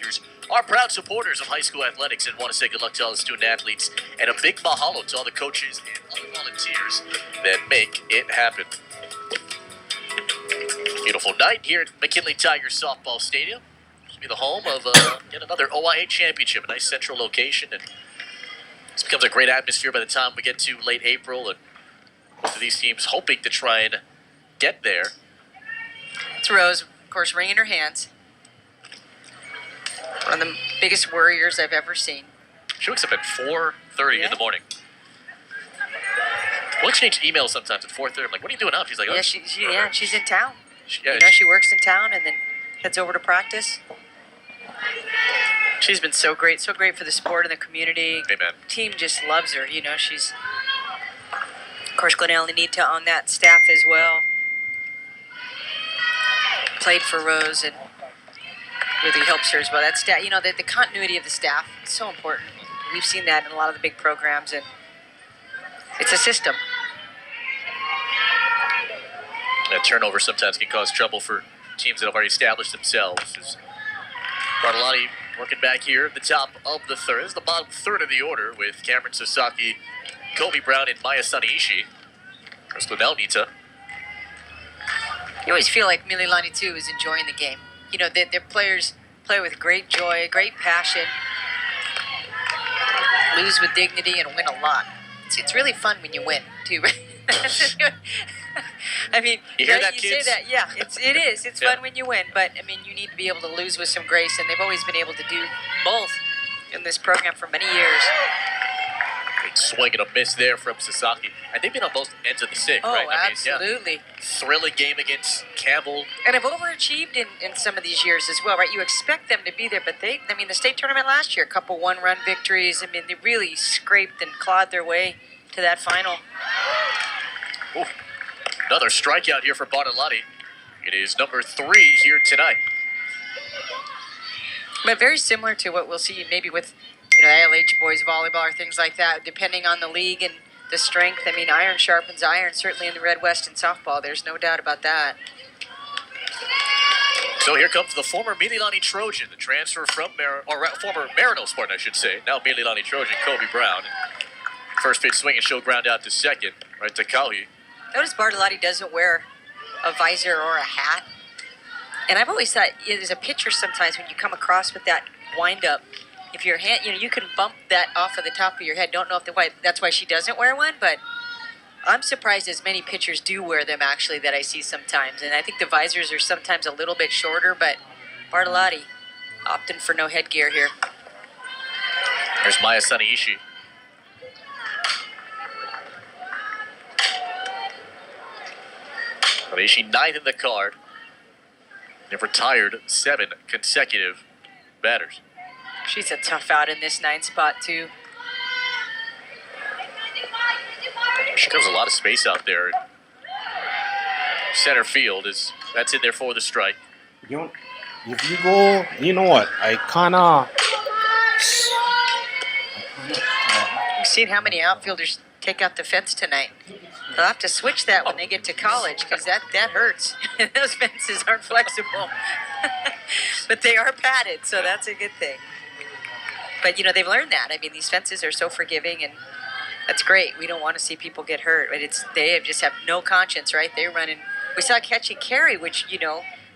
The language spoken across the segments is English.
Tigers are proud supporters of high school athletics and want to say good luck to all the student athletes and a big mahalo to all the coaches and other volunteers that make it happen. Beautiful night here at McKinley Tigers Softball Stadium. This will be the home of yet another OIA championship, a nice central location, and this becomes a great atmosphere by the time we get to late April, and both of these teams hoping to try and get there. It's Rose, of course, wringing her hands. One of the biggest worriers I've ever seen. She wakes up at 4:30 in the morning. We'll exchange emails sometimes at 4:30. I'm like, what are you doing up? She's like, oh. Yeah, she's in town. Yeah, she works in town and then heads over to practice. She's been so great for the sport and the community. Amen. The team just loves her. She's, of course, Glenelle and Anita on that staff as well. Played for Rose and really helps her as well. That staff, the continuity of the staff is so important. We've seen that in a lot of the big programs, and it's a system. That turnover sometimes can cause trouble for teams that have already established themselves. Bartolotti working back here at the top of the third. This is the bottom third of the order with Cameron Sasaki, Kobe Brown, and Maya Sanaishi. Chris Glenelle, Nita. You always feel like Mililani, too, is enjoying the game. Their players play with great joy, great passion, lose with dignity, and win a lot. It's really fun when you win, too, right? I mean, you hear that, you kids? say that, yeah, it is. It's fun when you win, but, I mean, you need to be able to lose with some grace, and they've always been able to do both in this program for many years. Big swing and a miss there from Sasaki. And they've been on both ends of the stick, right? Absolutely. Thrilling game against Campbell. And have overachieved in some of these years as well, right? You expect them to be there, but the state tournament last year, a couple one-run victories. I mean, they really scraped and clawed their way to that final. Ooh. Another strikeout here for Bartolotti. It is number 3 here tonight. But very similar to what we'll see maybe with ALH boys volleyball or things like that, depending on the league and the strength. I mean, iron sharpens iron, certainly in the Red West and softball. There's no doubt about that. So here comes the former Mililani Trojan, the transfer from former Marino Spartan, I should say. Now Mililani Trojan, Kobe Brown. First pitch swing and she'll ground out to second, right to Kauhi. Notice Bartolotti doesn't wear a visor or a hat. And I've always thought, there's a pitcher sometimes when you come across with that wind-up, if your hand, you can bump that off of the top of your head. Don't know if that's why she doesn't wear one, but I'm surprised as many pitchers do wear them, actually, that I see sometimes. And I think the visors are sometimes a little bit shorter, but Bartolotti opting for no headgear here. There's Maya Sanaishi. Sanaishi 9th in the card. They've retired 7 consecutive batters. She's a tough out in this 9th spot, too. She covers a lot of space out there. Center field that's in there for the strike. If you go, you know what? I kind of. You've seen how many outfielders take out the fence tonight. They'll have to switch that when they get to college because that hurts. Those fences aren't flexible. But they are padded, so that's a good thing. But, they've learned that. I mean, these fences are so forgiving, and that's great. We don't want to see people get hurt. But they just have no conscience, right? They're running. We saw catch and carry, which,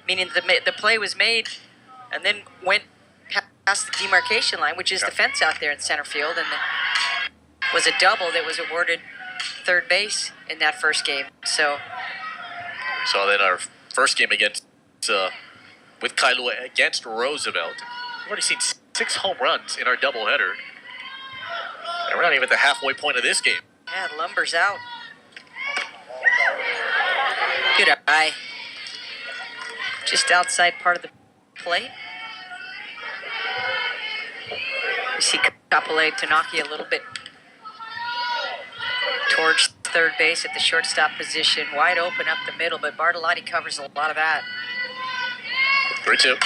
meaning the play was made and then went past the demarcation line, which is the fence out there in center field, and was a double that was awarded third base in that first game. So we saw that our first game against with Kailua against Roosevelt. We've already seen 6 home runs in our doubleheader. And we're not even at the halfway point of this game. Yeah, Lumber's out. Good eye. Just outside part of the plate. We see Kapolei Tanaki a little bit towards third base at the shortstop position. Wide open up the middle, but Bartolotti covers a lot of that. 3-2.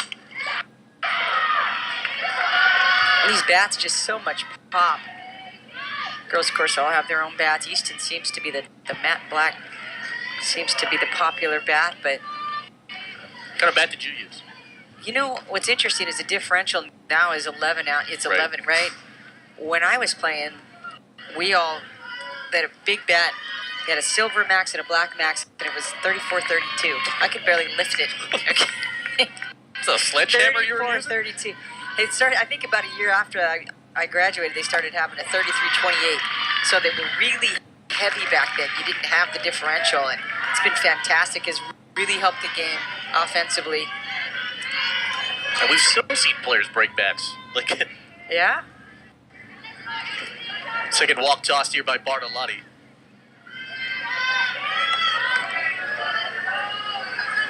These bats, just so much pop. Girls, of course, all have their own bats. Easton seems to be the matte black, seems to be the popular bat, but... What kind of bat did you use? You know, what's interesting is the differential now is 11 out. It's 11, right? When I was playing, we all had a big bat. They had a silver max and a black max, and it was 34-32. I could barely lift it. It's a sledgehammer you were using? 34-32. It started, I think about a year after I graduated, they started having a 33-28. So they were really heavy back then. You didn't have the differential, and it's been fantastic. It's really helped the game offensively. And we've still seen players break bats. Like, yeah. Second walk tossed here by Bartolotti.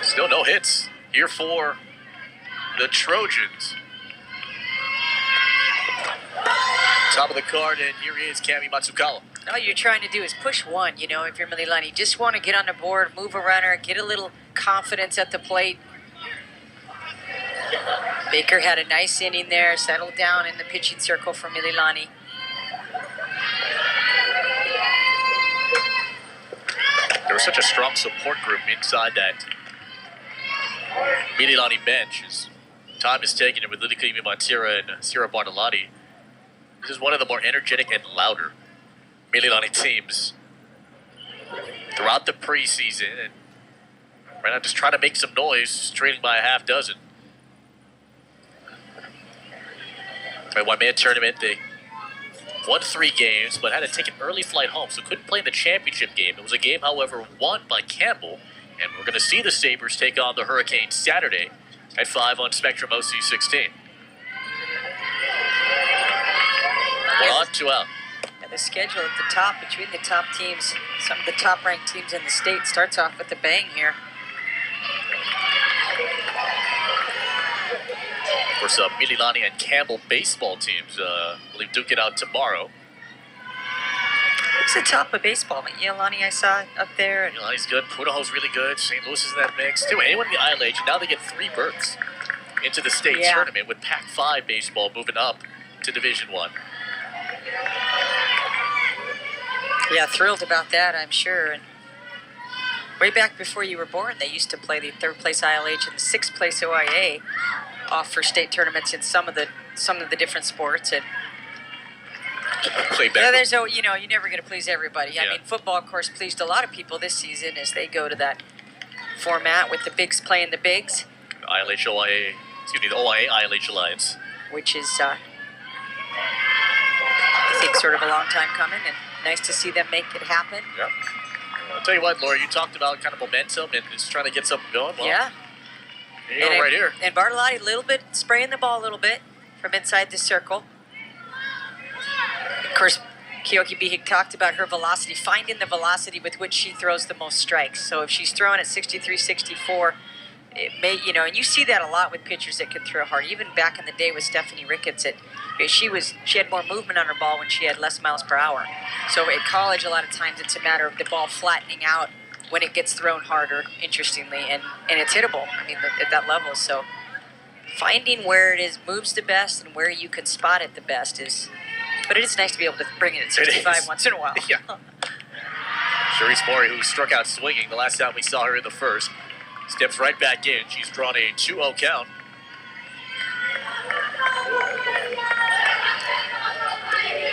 Still no hits here for the Trojans. Top of the card, and here is Kami Matsukawa. All you're trying to do is push one, you know, if you're Mililani. You just want to get on the board, move a runner, get a little confidence at the plate. Baker had a nice inning there, settled down in the pitching circle for Mililani. There was such a strong support group inside that Mililani bench. As time is taken it with Lilikimi Matira and Sierra Bartolotti. This is one of the more energetic and louder Mililani teams throughout the preseason. And right now just trying to make some noise, trailing by a half dozen. Right, one-man tournament, they won 3 games, but had to take an early flight home, so couldn't play in the championship game. It was a game, however, won by Campbell, and we're going to see the Sabres take on the Hurricanes Saturday at 5 on Spectrum OC16. 1 on, 2 out. And the schedule at the top, between the top teams, some of the top-ranked teams in the state, starts off with a bang here. Of course, Mililani and Campbell baseball teams, I believe, duke it out tomorrow. Who's the top of baseball? Mililani, I saw up there. Mililani's good. Pudaho's really good. St. Louis is in that mix, too. Anyone in the ILH, and now they get 3 berths into the state tournament with Pac-5 baseball moving up to Division I. Yeah, thrilled about that, I'm sure. And way back before you were born, they used to play the 3rd place ILH and the 6th place OIA off for state tournaments in some of the different sports. And play back. yeah, there's you know, you're never going to please everybody. Yeah. I mean, football, of course, pleased a lot of people this season as they go to that format with the bigs playing the bigs. ILH OIA, the OIA ILH Alliance. Which is, I think, sort of a long time coming, and nice to see them make it happen. Yeah. I'll tell you what, Laura, you talked about kind of momentum and just trying to get something going. Well, yeah. Here you go right here. And Bartolotti a little bit, spraying the ball a little bit from inside the circle. Of course, Keoki Bihik talked about her velocity, finding the velocity with which she throws the most strikes. So if she's throwing at 63, 64, it may, you know, and you see that a lot with pitchers that can throw hard. Even back in the day with Stephanie Ricketts, she had more movement on her ball when she had less miles per hour. So at college, a lot of times it's a matter of the ball flattening out when it gets thrown harder, interestingly, and it's hittable, I mean, at that level. So finding where it is moves the best and where you can spot it the best is, but it is nice to be able to bring it at 65 once in a while. Yeah. Cherise Maury, who struck out swinging the last time we saw her in the first, steps right back in. She's drawn a 2-0 count.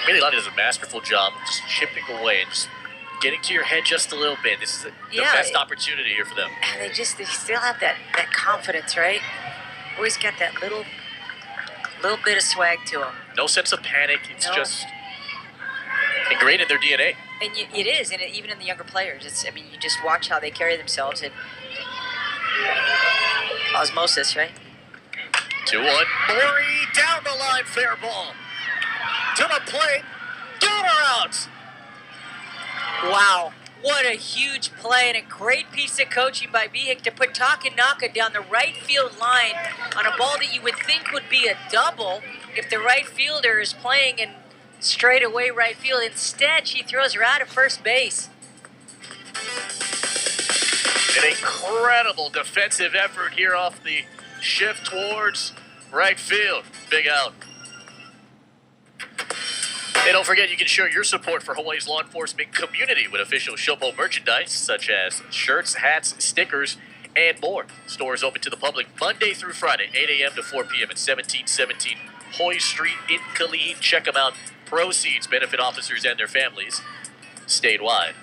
Mililani does a masterful job of just chipping away and just getting to your head just a little bit. This is the best opportunity here for them. And they still have that confidence, right? Always got that little bit of swag to them. No sense of panic. It's just ingrained in their DNA. And it is, and even in the younger players. I mean, you just watch how they carry themselves and osmosis, right? 2-1. Maury down the line, fair ball. To the plate, got her out. Wow, what a huge play and a great piece of coaching by Bihik to put Takanaka down the right field line on a ball that you would think would be a double if the right fielder is playing in straightaway right field. Instead, she throws her out of first base. An incredible defensive effort here off the shift towards right field. Big out. Hey, don't forget you can show your support for Hawaii's law enforcement community with official Shopo merchandise such as shirts, hats, stickers, and more. Stores open to the public Monday through Friday, 8 a.m. to 4 p.m. at 1717 Hoy Street in Killeen. Check them out. Proceeds benefit officers and their families statewide.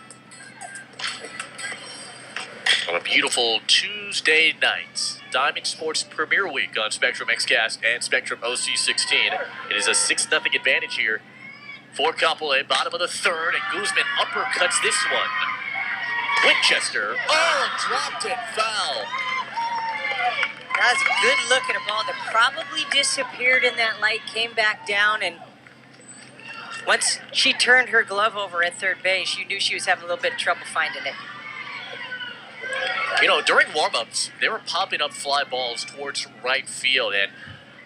On a beautiful Tuesday night, Diamond Sports Premier Week on Spectrum XCast and Spectrum OC16. It is a 6-0 advantage here for Kapolei. Bottom of the third, and Guzman uppercuts this one. Winchester, dropped it, foul. That was a good look at a ball that probably disappeared in that light, came back down, and once she turned her glove over at third base, you knew she was having a little bit of trouble finding it. You know, during warm-ups, they were popping up fly balls towards right field, and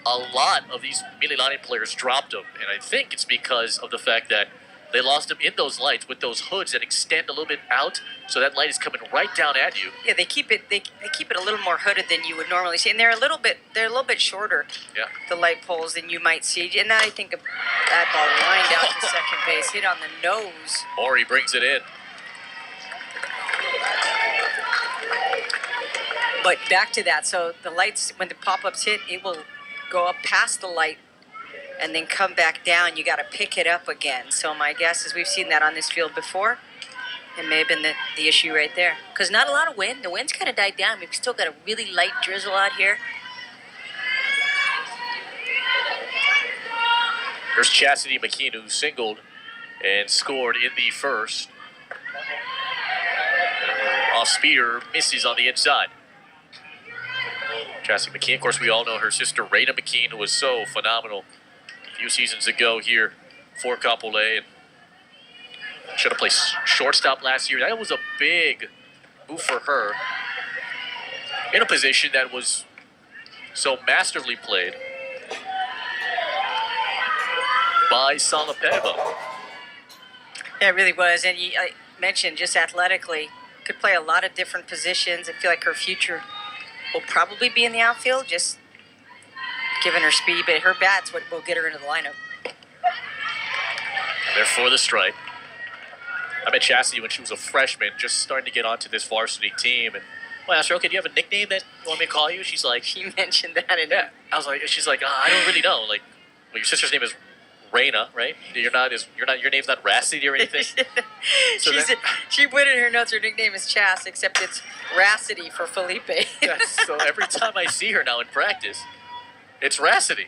a lot of these Mililani players dropped them, and I think it's because of the fact that they lost them in those lights with those hoods that extend a little bit out, so that light is coming right down at you. Yeah, they keep it a little more hooded than you would normally see, and they're a little bit shorter. Yeah. The light poles than you might see, and now I think of that ball lined out to second base, hit on the nose. Maury brings it in. But back to that, so the lights, when the pop-ups hit, it will go up past the light and then come back down. You got to pick it up again. So my guess is we've seen that on this field before. It may have been the issue right there. Because not a lot of wind. The wind's kind of died down. We've still got a really light drizzle out here. There's Chastity McKean, who singled and scored in the first. Off speeder, misses on the inside. Chastity McKean, of course, we all know her sister, Raina McKean, who was so phenomenal a few seasons ago here for Kapolei. And should have played shortstop last year. That was a big move for her in a position that was so masterfully played by Salapeva. Yeah, it really was. And I mentioned just athletically, could play a lot of different positions. I feel like her future will probably be in the outfield, just given her speed. But her bat's what will get her into the lineup. They're for the strike. I met Chastity when she was a freshman, just starting to get onto this varsity team. And I asked her, okay, do you have a nickname that you want me to call you? She's like, She mentioned that. yeah. I was like, she's like, I don't really know. Like, well, your sister's name is Raina, right? Your name's not Racity or anything. She put in her notes her nickname is Chas, except it's Racity for Felipe. Yeah, so every time I see her now in practice, it's Racity.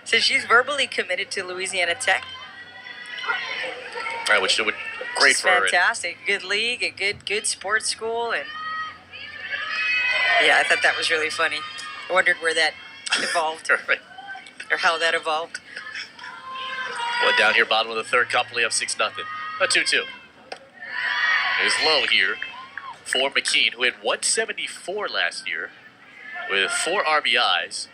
So she's verbally committed to Louisiana Tech. Right, which would great It's for her. fantastic. Good league, a good sports school, and yeah, I thought that was really funny. I wondered where that evolved Right. or how that evolved. Well, down here, bottom of the third, Kapolei up 6-0. A 2-2. It was low here for McKean, who had 174 last year with 4 RBIs.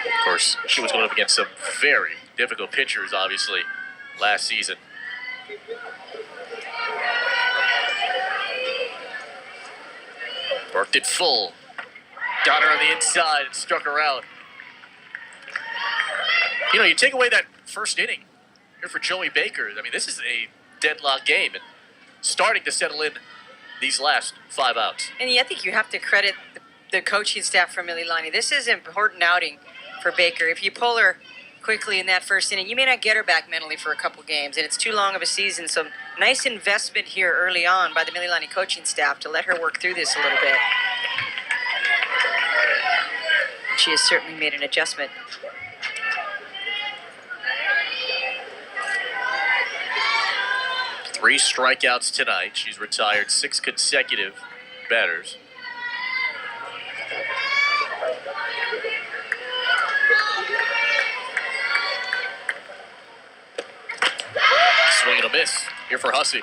Of course, she was going up against some very difficult pitchers, obviously, last season. Worked it full. Got her on the inside and struck her out. You know, you take away that first inning here for Joey Baker. I mean, this is a deadlock game and starting to settle in these last 5 outs. And I think you have to credit the coaching staff from Mililani. This is an important outing for Baker. If you pull her quickly in that first inning, you may not get her back mentally for a couple games, and it's too long of a season. So nice investment here early on by the Mililani coaching staff to let her work through this a little bit. She has certainly made an adjustment. Three strikeouts tonight. She's retired 6 consecutive batters. Swing and a miss here for Hussey.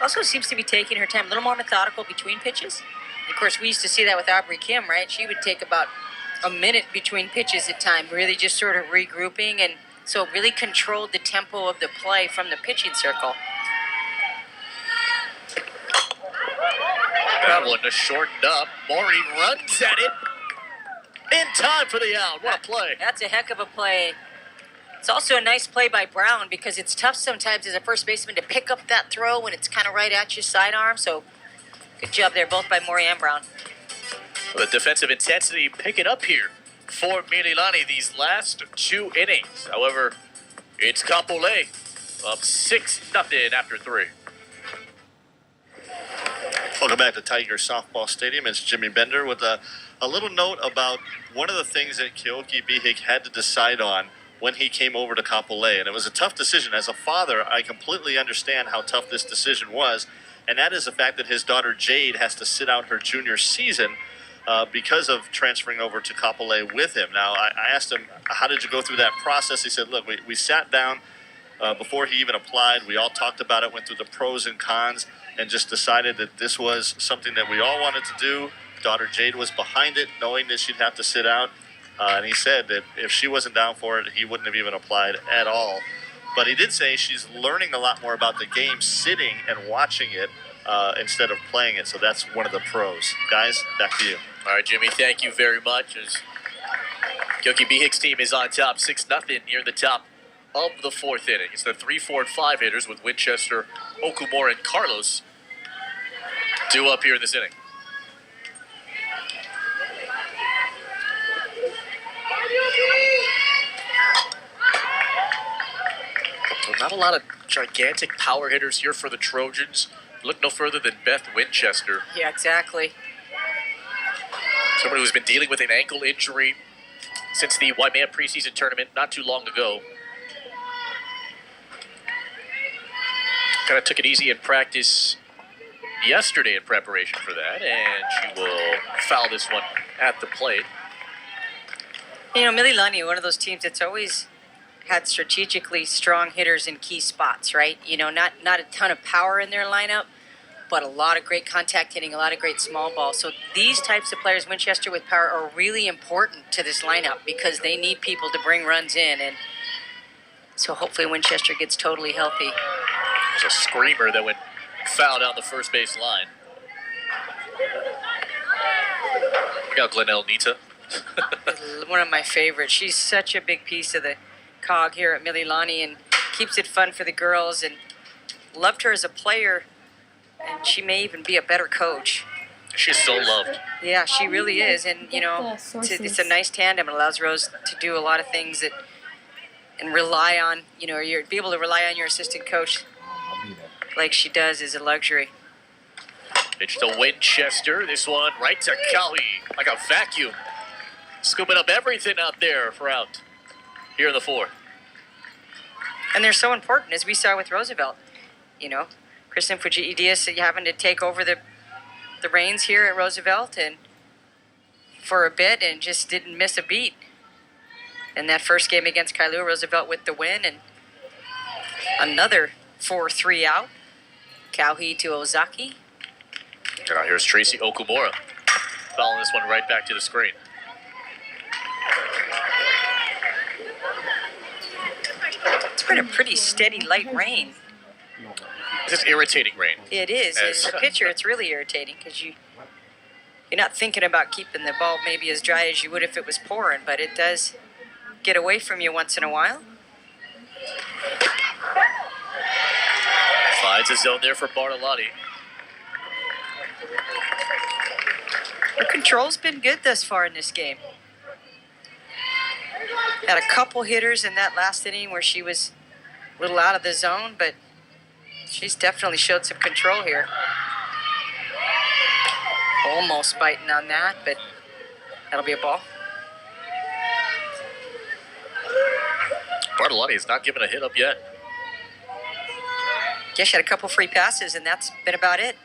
Also seems to be taking her time, a little more methodical between pitches. Of course, we used to see that with Aubrey Kim, right? She would take about a minute between pitches at time, really just sort of regrouping, and so it really controlled the tempo of the play from the pitching circle. That one is shortened up. Maury runs at it in time for the out. What a play. That's a heck of a play. It's also a nice play by Brown because it's tough sometimes as a first baseman to pick up that throw when it's kind of right at your sidearm. So good job there, both by Maury and Brown. The defensive intensity picking up here for Mililani these last 2 innings. However, it's Kapolei up 6-0 after 3. Welcome back to Tiger Softball Stadium. It's Jimmy Bender with a little note about one of the things that Keoki Bihig had to decide on when he came over to Kapolei. And it was a tough decision. As a father, I completely understand how tough this decision was. And that is the fact that his daughter Jade has to sit out her junior season because of transferring over to Kapolei with him. Now, I asked him, how did you go through that process? He said, look, we sat down before he even applied. We all talked about it, went through the pros and cons, and just decided that this was something that we all wanted to do. Daughter Jade was behind it, knowing that she'd have to sit out. And he said that if she wasn't down for it, he wouldn't have even applied at all. But he did say she's learning a lot more about the game sitting and watching it instead of playing it. So that's one of the pros. Guys, back to you. All right, Jimmy, thank you very much. As Keoki Bihig's team is on top 6-0 near the top of the 4th inning. It's the 3, 4, and 5 hitters with Winchester, Okumura, and Carlos due up here in this inning. Not a lot of gigantic power hitters here for the Trojans. Look no further than Beth Winchester. Yeah, exactly. Somebody who's been dealing with an ankle injury since the Waimea preseason tournament not too long ago. Kind of took it easy in practice yesterday in preparation for that, and she will foul this one at the plate. You know, Mililani, one of those teams that's always had strategically strong hitters in key spots, right? You know, not a ton of power in their lineup, but a lot of great contact hitting, a lot of great small ball. So these types of players, Winchester with power, are really important to this lineup because they need people to bring runs in. And so hopefully Winchester gets totally healthy. There's a screamer that went foul down the first base line. Look out, Glenelle Nita. One of my favorites. She's such a big piece of the cog here at Mililani and keeps it fun for the girls, and loved her as a player, and she may even be a better coach. She's so loved. Yeah, she really is, and you know, it's a nice tandem. It allows Rose to do a lot of things that and rely on, you know, you're be able to rely on your assistant coach like she does is a luxury. Pitch to Winchester. This one right to Cali like a vacuum, scooping up everything out there for out here in the 4th. And they're so important, as we saw with Roosevelt. You know, Kristen Fujiidias having to take over the reins here at Roosevelt and for a bit and just didn't miss a beat. In that first game against Kailua, Roosevelt with the win, and another 4-3 out. Kauhi to Ozaki. Now here's Tracy Okumura fouling this one right back to the screen. It's been a pretty steady light rain. This is irritating rain. It is. As a pitcher, it's really irritating because you're not thinking about keeping the ball maybe as dry as you would if it was pouring, but it does get away from you once in a while. Finds a zone there for Bartolotti. Her control's been good thus far in this game. Had a couple hitters in that last inning where she was a little out of the zone, but she's definitely showed some control here. Almost biting on that, but that'll be a ball. Bartolotti has not given a hit up yet. Yeah, she had a couple free passes, and that's been about it.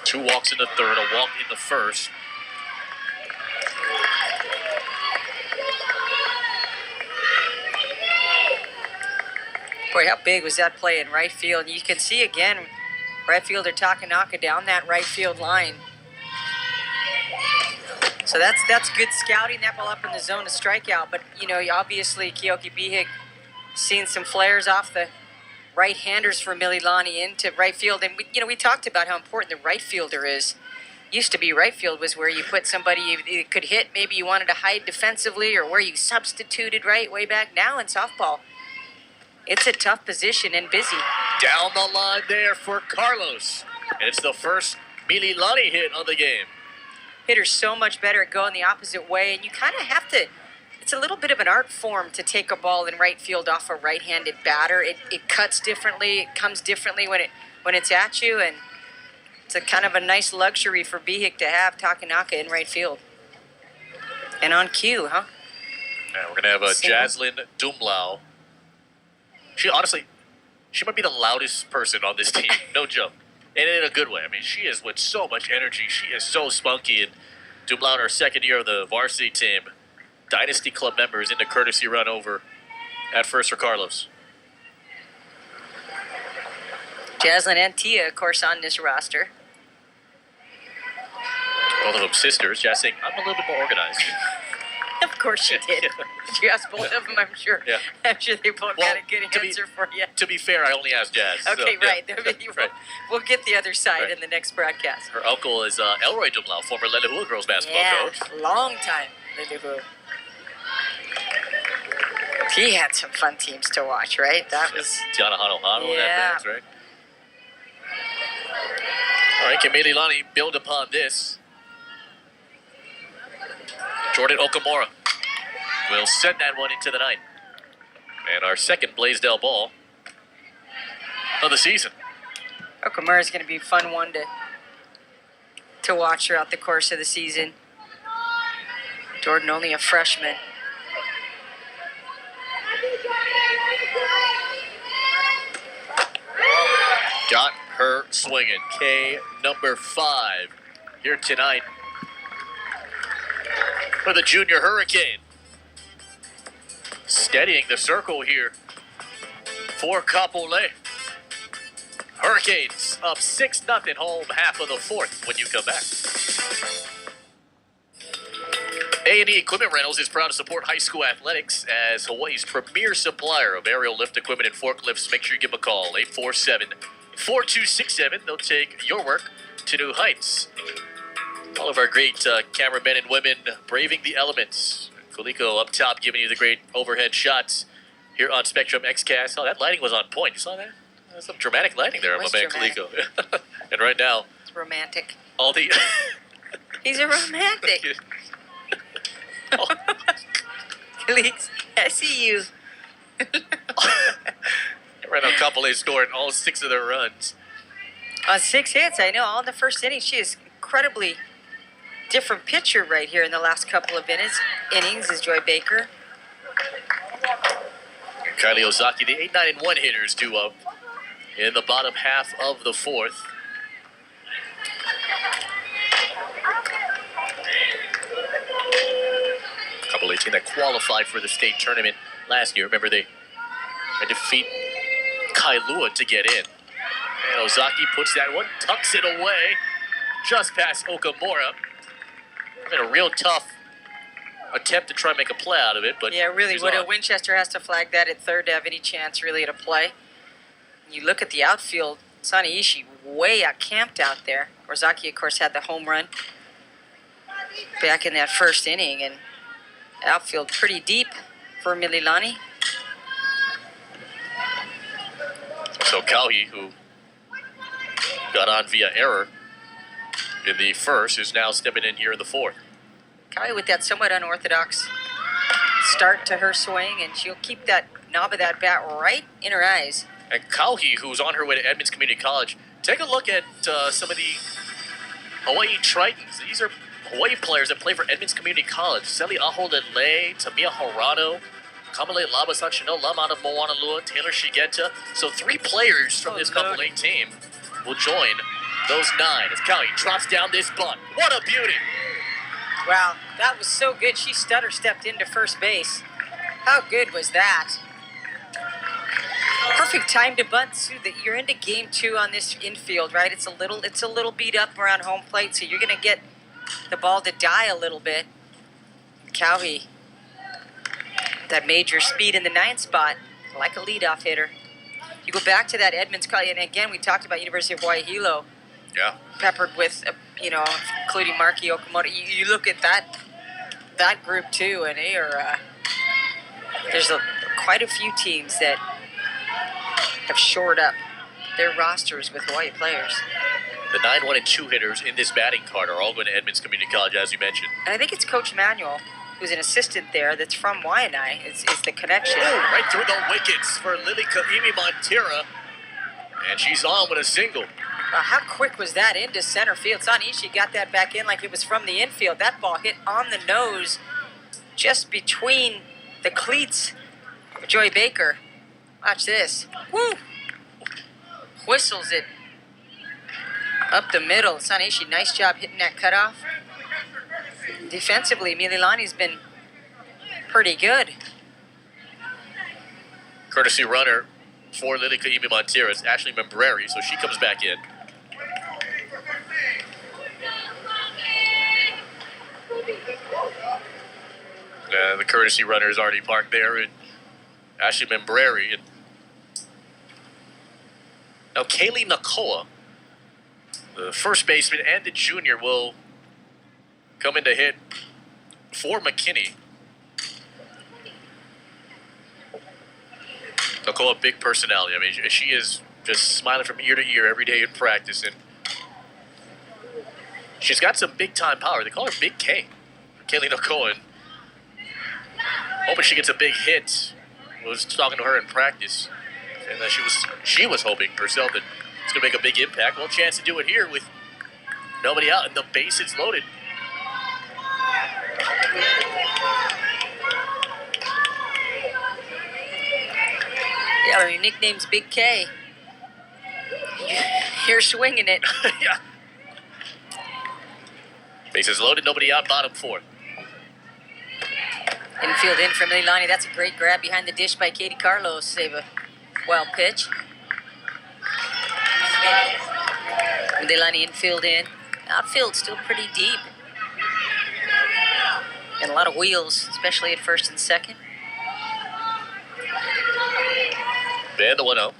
2 walks in the 3rd, a walk in the 1st. Boy, how big was that play in right field? And you can see again, right fielder Takanaka down that right field line. So that's good scouting, that ball up in the zone to strikeout. But, you know, obviously Keoki Bihig seen some flares off the right-handers for Mililani into right field. And, we talked about how important the right fielder is. used to be right field was where you put somebody you could hit, maybe you wanted to hide defensively, or where you substituted right way back. Now in softball, it's a tough position and busy. Down the line there for Carlos. It's the first Mililani hit of the game. Hitter's so much better at going the opposite way, and you kind of have to. It's a little bit of an art form to take a ball in right field off a right-handed batter. It cuts differently. It comes differently when it's at you, and it's a kind of a nice luxury for Bihik to have Takanaka in right field. And on cue, huh? Yeah, we're gonna have Jaslyn Dumlau. She might be the loudest person on this team. No joke. And in a good way. I mean, she is with so much energy. She is so spunky. And Dumlau in her second year of the varsity team, Dynasty Club members in the courtesy run over at first for Carlos. Jaslyn and Tia, of course, on this roster. Both of them sisters. Jazz saying, I'm a little bit more organized. Of course she did. She asked both of them, I'm sure. Yeah. I'm sure they both got a good answer for you. To be fair, I only asked Jazz. Okay, so, right. Yeah. Right. We'll get the other side Right. in the next broadcast. Her uncle is Elroy Dumlau, former Lelehua girls basketball coach. Long time. He had some fun teams to watch, right? That was Tiana Hanohano in that Yeah. dance, right? All right, can Mililani build upon this? Jordan Okamura will send that one into the night. And our second Blaisdell ball of the season. Okamura is going to be a fun one to watch throughout the course of the season. Jordan only a freshman. Got her swinging. K number 5 here tonight for the junior Hurricane. Steadying the circle here for Kapolei. Hurricanes up 6-0 home half of the fourth when you come back. A&E Equipment Rentals is proud to support high school athletics as Hawaii's premier supplier of aerial lift equipment and forklifts. Make sure you give them a call, 847-4267. They'll take your work to new heights. All of our great cameramen and women braving the elements. Coleco up top giving you the great overhead shots here on Spectrum XCast. Oh, that lighting was on point. You saw that? There's some dramatic lighting there, my man Coleco. And right now, It's romantic. all the... He's a romantic. Colleagues, I see you. Right now, Kapolei scored all 6 of their runs. On 6 hits, I know. All in the first inning, she is incredibly different pitcher right here in the last couple of innings is Joy Baker. Kylie Ozaki, the 8-9-1 hitters, 2 up in the bottom half of the fourth. Kapolei team that qualified for the state tournament last year. Remember, they had to defeat Kailua to get in. And Ozaki puts that one, tucks it away, just past Okamura. Been a real tough attempt to try and make a play out of it, but Yeah, really. she's Would on. Winchester has to flag that at third to have any chance really to play. You look at the outfield, Sani Ishii way out camped out there. Ozaki, of course, had the home run back in that first inning, and outfield pretty deep for Mililani. So Kauhi, who got on via error in the first, is now stepping in here in the fourth. Kai with that somewhat unorthodox start to her swing, and she'll keep that knob of that bat right in her eyes. And Kauhi, who's on her way to Edmonds Community College, take a look at some of the Hawaii Tritons. These are Hawaii players that play for Edmonds Community College. Seli Aholele, Tamia Harano, Kamalei Labasan, Chanel Lam out of Moanalua, Taylor Shigeta. So 3 players from this Kapolei team will join those 9 as Kauhi drops down this bunt. What a beauty! Wow, that was so good. She stutter stepped into first base. How good was that? Perfect time to bunt, Sue. That you're into game 2 on this infield, right? It's a little beat up around home plate, so you're gonna get the ball to die a little bit. Kauhi, that major speed in the 9th spot, like a leadoff hitter. You go back to that Edmonds, and again we talked about University of Hawaii Hilo. Yeah. peppered with, including Marky Okamoto. You look at that group too, and they are. There's quite a few teams that have shored up their rosters with Hawaii players. The 9-1 and 2 hitters in this batting card are all going to Edmonds Community College, as you mentioned. And I think it's Coach Manuel, who's an assistant there, that's from Waianae. Is the connection. Oh, right through the wickets for Lily Kaimi-Montira. And she's on with a single. How quick was that into center field? Sanishi got that back in like it was from the infield. That ball hit on the nose just between the cleats of Joy Baker. Watch this. Woo! Whistles it up the middle. Sanishi, nice job hitting that cutoff. Defensively, Mililani's been pretty good. Courtesy runner for Lily Kaimi-Montira is Ashley Membreri, so she comes back in. The courtesy runner is already parked there, and Ashley Membreri. And now Kaylee Nakoa, the first baseman and the junior, will come in to hit for McKinney. Nakoa, big personality. I mean, she is just smiling from ear to ear every day in practice, and she's got some big-time power. They call her Big K, Kaylee Nakoa. And hoping she gets a big hit. I was talking to her in practice, and that she was hoping herself that it's going to make a big impact. Well, chance to do it here with nobody out and the bases loaded. Yeah, your nickname's Big K. You're swinging it. Yeah. Bases loaded, nobody out, bottom fourth. Infield in from Mililani. That's a great grab behind the dish by Katie Carlos. Save a wild pitch. Mililani infield in. Outfield still pretty deep. And a lot of wheels, especially at first and second. And the 1-0.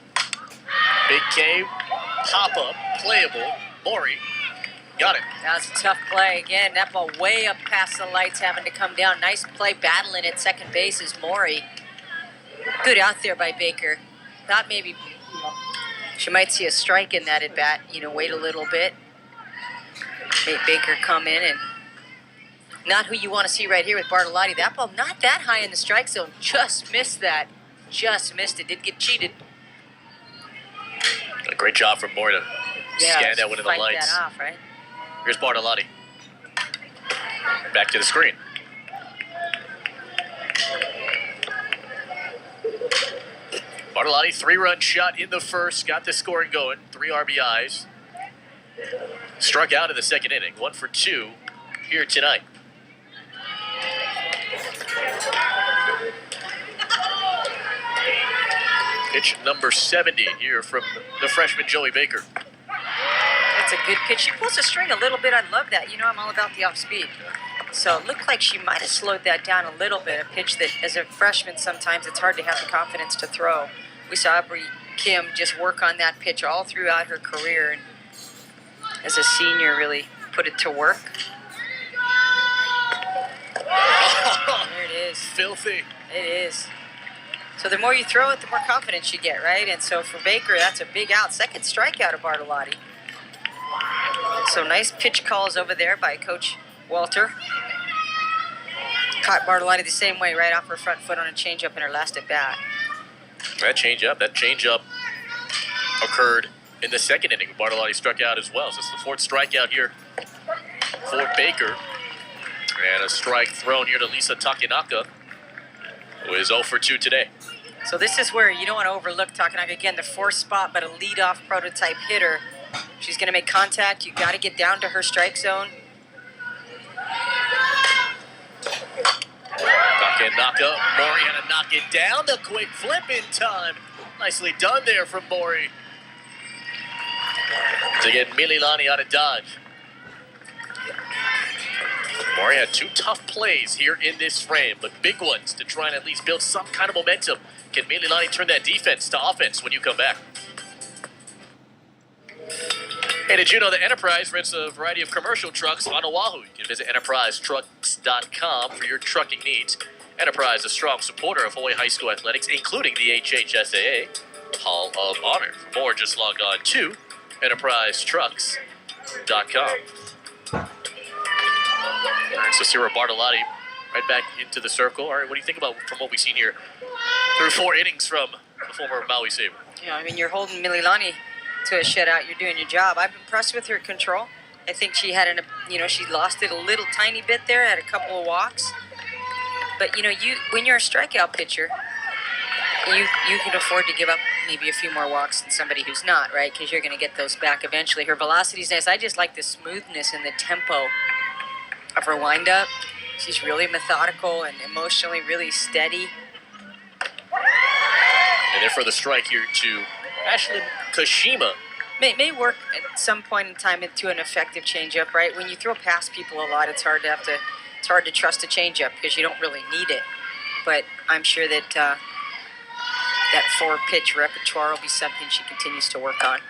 Big K, pop up, playable. Maury got it. That was a tough play. Again, that ball way up past the lights, having to come down. Nice play, battling at second base is Maury. Good out there by Baker. Thought maybe she might see a strike in that at bat. Wait a little bit. Make Baker come in, and not who you want to see right here with Bartolotti. That ball not that high in the strike zone. Just missed that. Just missed it. Did get cheated. A great job from Maury to scan that one in the lights. That off, right? Here's Bartolotti. Back to the screen. Bartolotti, 3-run shot in the first, got the scoring going, 3 RBIs. Struck out in the second inning, 1 for 2 here tonight. Pitch number 70 here from the freshman Joey Baker. That's a good pitch. She pulls the string a little bit. I love that. I'm all about the off speed. So it looked like she might have slowed that down a little bit. A pitch that, as a freshman, sometimes it's hard to have the confidence to throw. We saw Aubrey Kim just work on that pitch all throughout her career, and as a senior, really put it to work. There it is. Filthy. It is. So the more you throw it, the more confidence you get, right? And so for Baker, that's a big out. Second strikeout of Bartolotti. So nice pitch calls over there by Coach Walter. Caught Bartolotti the same way, right off her front foot on a changeup in her last at bat. That changeup occurred in the second inning. Bartolotti struck out as well. So it's the 4th strikeout here for Baker. And a strike thrown here to Lisa Takenaka, who is 0 for 2 today. So this is where you don't want to overlook Takenaka. Again, the 4th spot, but a leadoff prototype hitter. She's going to make contact. You got to get down to her strike zone. Takenaka, Maury had to knock it down. The quick flip in time. Nicely done there from Maury to get Mililani out of dodge. Maury had 2 tough plays here in this frame, but big ones to try and at least build some kind of momentum. Can Mililani turn that defense to offense when you come back? Hey, did you know that Enterprise rents a variety of commercial trucks on Oahu? You can visit enterprisetrucks.com for your trucking needs. Enterprise is a strong supporter of Hawaii High School athletics, including the HHSAA Hall of Honor. For more, just log on to enterprisetrucks.com. All right, so Cyril Bartolotti right back into the circle. All right, what do you think about from what we've seen here through 4 innings from the former Maui Sabre? Yeah, I mean, you're holding Mililani to a shutout. You're doing your job. I'm impressed with her control. I think she had she lost it a little tiny bit there, had a couple of walks. But, when you're a strikeout pitcher, you can afford to give up maybe a few more walks than somebody who's not, right? Because you're going to get those back eventually. Her velocity's nice. I just like the smoothness and the tempo of her windup. She's really methodical and emotionally really steady. And then for the strike here to Ashley Kashima. May work at some point in time into an effective changeup, right? When you throw past people a lot, it's hard to trust a changeup because you don't really need it. But I'm sure that that 4-pitch repertoire will be something she continues to work on.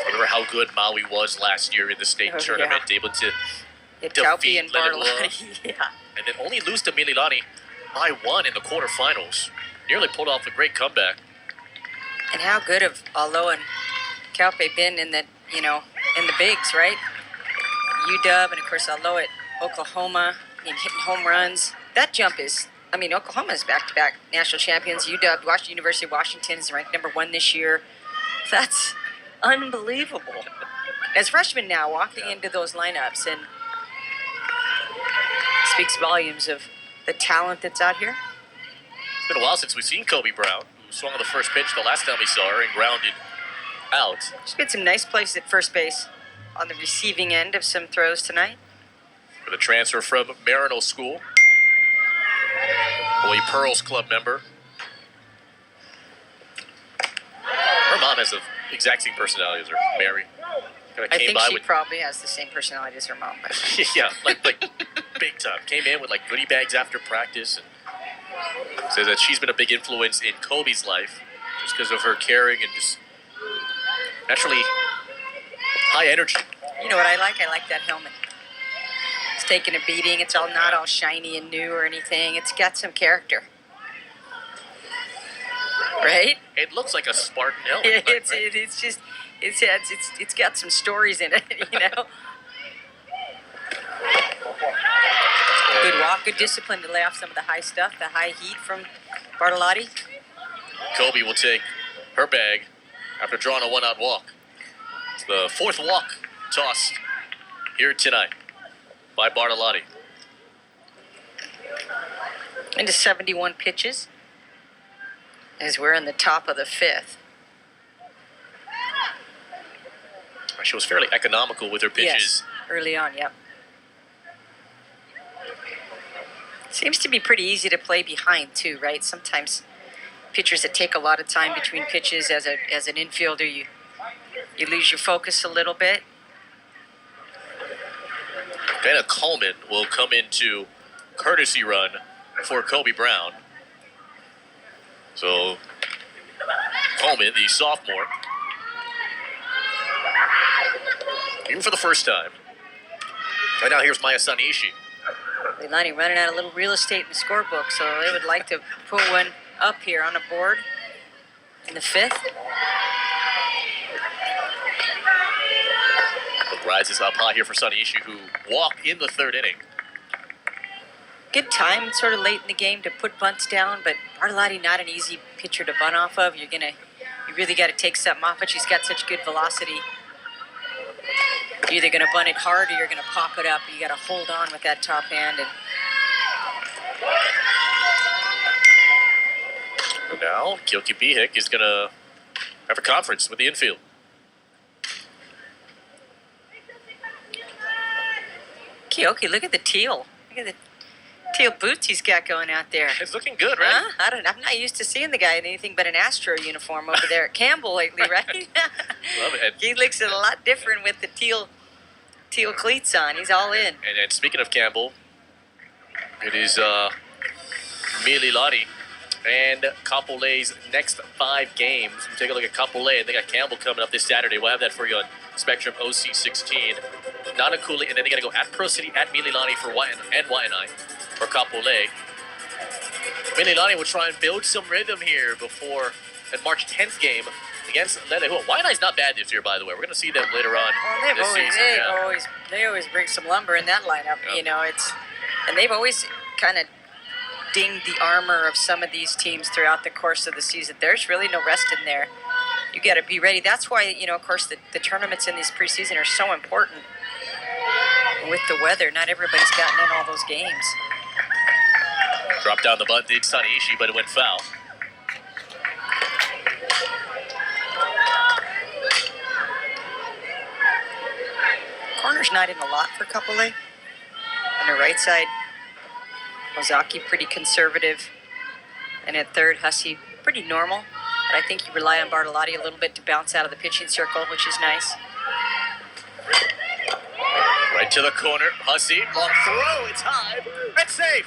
Remember how good Maui was last year in the state tournament, able to Taupi and defeat Bartolotti, yeah. And then only lose to Mililani by 1 in the quarterfinals. Nearly pulled off a great comeback. And how good have Aloha and Kaupe been in the in the bigs, right? UW and of course Aloha at Oklahoma, hitting home runs. That jump is, Oklahoma's back-to-back national champions. UW, University of Washington is ranked number 1 this year. That's unbelievable. As freshmen now, walking into those lineups and speaks volumes of the talent that's out here. It's been a while since we've seen Kobe Brown, who swung on the first pitch the last time we saw her and grounded out. She's made some nice plays at first base on the receiving end of some throws tonight. For the transfer from Marino School. Hawaii Pearls Club member. Her mom has the exact same personality as her, Mary. I think she probably has the same personality as her mom. Yeah, like big time. Came in with like goodie bags after practice and says that she's been a big influence in Kobe's life just because of her caring and just naturally high energy. You know what I like? I like that helmet. It's taking a beating. It's not all shiny and new or anything. It's got some character. Right? It looks like a Spartan helmet. It's got some stories in it, Good walk, good discipline to lay off some of the high stuff, the high heat from Bartolotti. Kobe will take her bag after drawing a 1-out walk. It's the 4th walk tossed here tonight by Bartolotti. Into 71 pitches as we're in the top of the 5th. She was fairly economical with her pitches. Yes, early on, yep. Seems to be pretty easy to play behind too, right? Sometimes pitchers that take a lot of time between pitches as an infielder, you lose your focus a little bit. Vanna Coleman will come into courtesy run for Kobe Brown. So Coleman, the sophomore, even for the first time. Right now, here's Maya Saniishi. Mililani running out a little real estate in the scorebook, so they would like to put one up here on the board in the 5th. But rises up high here for Saniishi, who walked in the 3rd inning. Good time, sort of late in the game to put bunts down, but Bartolotti not an easy pitcher to bunt off of. You really got to take something off it. She's got such good velocity. You're either going to bunt it hard or you're going to pop it up. You got to hold on with that top hand. And now Keoki Bihik is going to have a conference with the infield. Keoki, look at the teal. Look at the teal boots he's got going out there. It's looking good, right? Huh? I'm not used to seeing the guy in anything but an Astro uniform over there at Campbell lately, right? Love it. He looks a lot different with the teal cleats on. He's all in. And speaking of Campbell, it is Mililani And Kapolei's next 5 games. We take a look at Kapolei. They got Campbell coming up this Saturday. We'll have that for you on Spectrum OC16. Nanakuli, and then they got to go at Pro City, at Mililani for Waianae for Kapolei. Mililani will try and build some rhythm here before that March 10th game against Lelehua. Waianae's not bad this year, by the way. We're going to see them later on this season. They always bring some lumber in that lineup. Yep. You know, and they've always kind of dinged the armor of some of these teams throughout the course of the season. There's really no rest in there. You got to be ready. That's why, you know, of course, the tournaments in these preseason are so important. With the weather, not everybody's gotten in all those games. Dropped down the butt, did Saniishi, but it went foul. Corner's not in a lot for Kapolei. On the right side, Ozaki pretty conservative. And at third, Hussey pretty normal. But I think you rely on Bartolotti a little bit to bounce out of the pitching circle, which is nice. Right to the corner, Hussey, long throw, it's high, it's safe.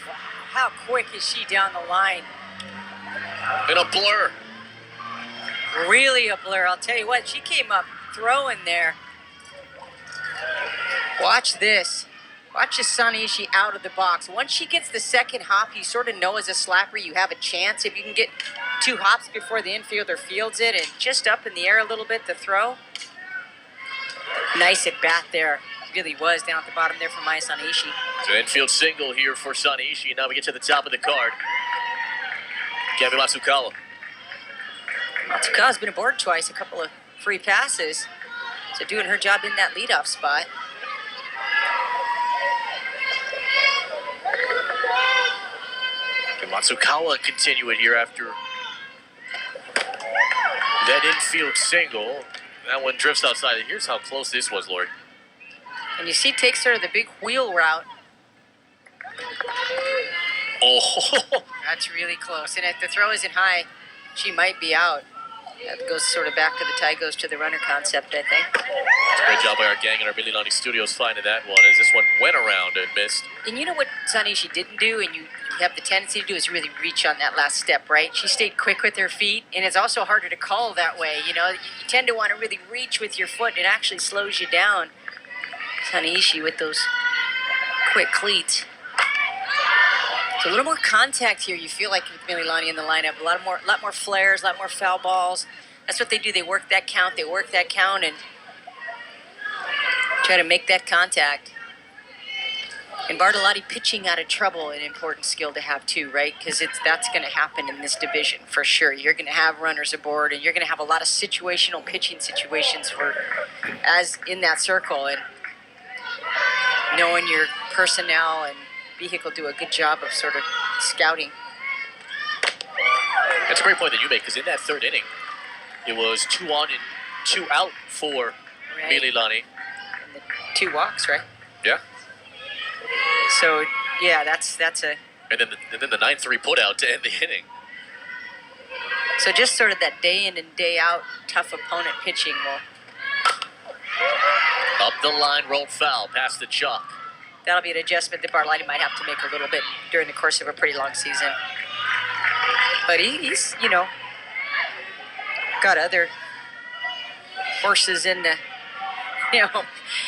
How quick is she down the line? In a blur. Really a blur. I'll tell you what, she came up throwing there. Watch this. Watch Saniishi out of the box. Once she gets the second hop, you sort of know as a slapper you have a chance. If you can get 2 hops before the infielder fields it and just up in the air a little bit to throw. Nice at bat there. Really was down at the bottom there for Maya Saniishi. So infield single here for Saniishi. Now we get to the top of the card. Kami Matsukawa. Matsukawa's been aboard twice, a couple of free passes. So doing her job in that leadoff spot. Can Matsukawa continue it here after that infield single? That one drifts outside. Here's how close this was, Lord. And you see, takes her the big wheel route. Oh, That's really close. And if the throw isn't high, she might be out. That goes sort of back to the tie goes to the runner concept, I think. great job by our gang in our Mililani studios finding that one, as this one went around and missed. And you know what Saniishi didn't do, and you have the tendency to do, is really reach on that last step, right? She stayed quick with her feet, and it's also harder to call that way. You know, you tend to want to really reach with your foot. It actually slows you down. Saniishi with those quick cleats. So a little more contact here, you feel like, with Mililani in the lineup. A lot more flares, a lot more foul balls. That's what they do. They work that count, and try to make that contact. And Bartolotti pitching out of trouble, an important skill to have too, right? Because that's going to happen in this division for sure. You're going to have runners aboard, and you're going to have a lot of situational pitching situations as in that circle. And knowing your personnel and vehicle do a good job of sort of scouting. That's a great point that you make, because in that third inning, it was 2 on and 2 out for Mililani. And the 2 walks, right? Yeah. So, yeah, that's a... And then the 9-3 put out to end the inning. So just sort of that day in and day out tough opponent pitching will... Up the line, rolled foul, past the chalk. That'll be an adjustment that Bartolotti might have to make a little bit during the course of a pretty long season. But he's, you know, got other horses in the, you know,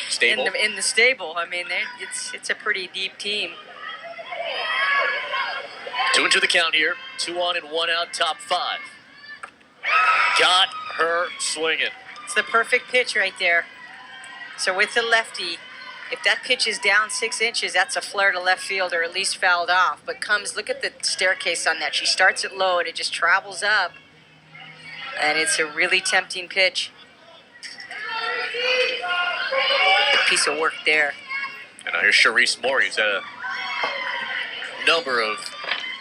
Stable. in the stable. I mean, it's a pretty deep team. 2-2 the count here. 2 on and 1 out, top 5. Got her swinging. It's the perfect pitch right there. So with the lefty, if that pitch is down 6 inches, that's a flare to left field or at least fouled off. But look at the staircase on that. She starts it low and it just travels up. And it's a really tempting pitch. Good piece of work there. And now here's Charisse Moore. He's had a number of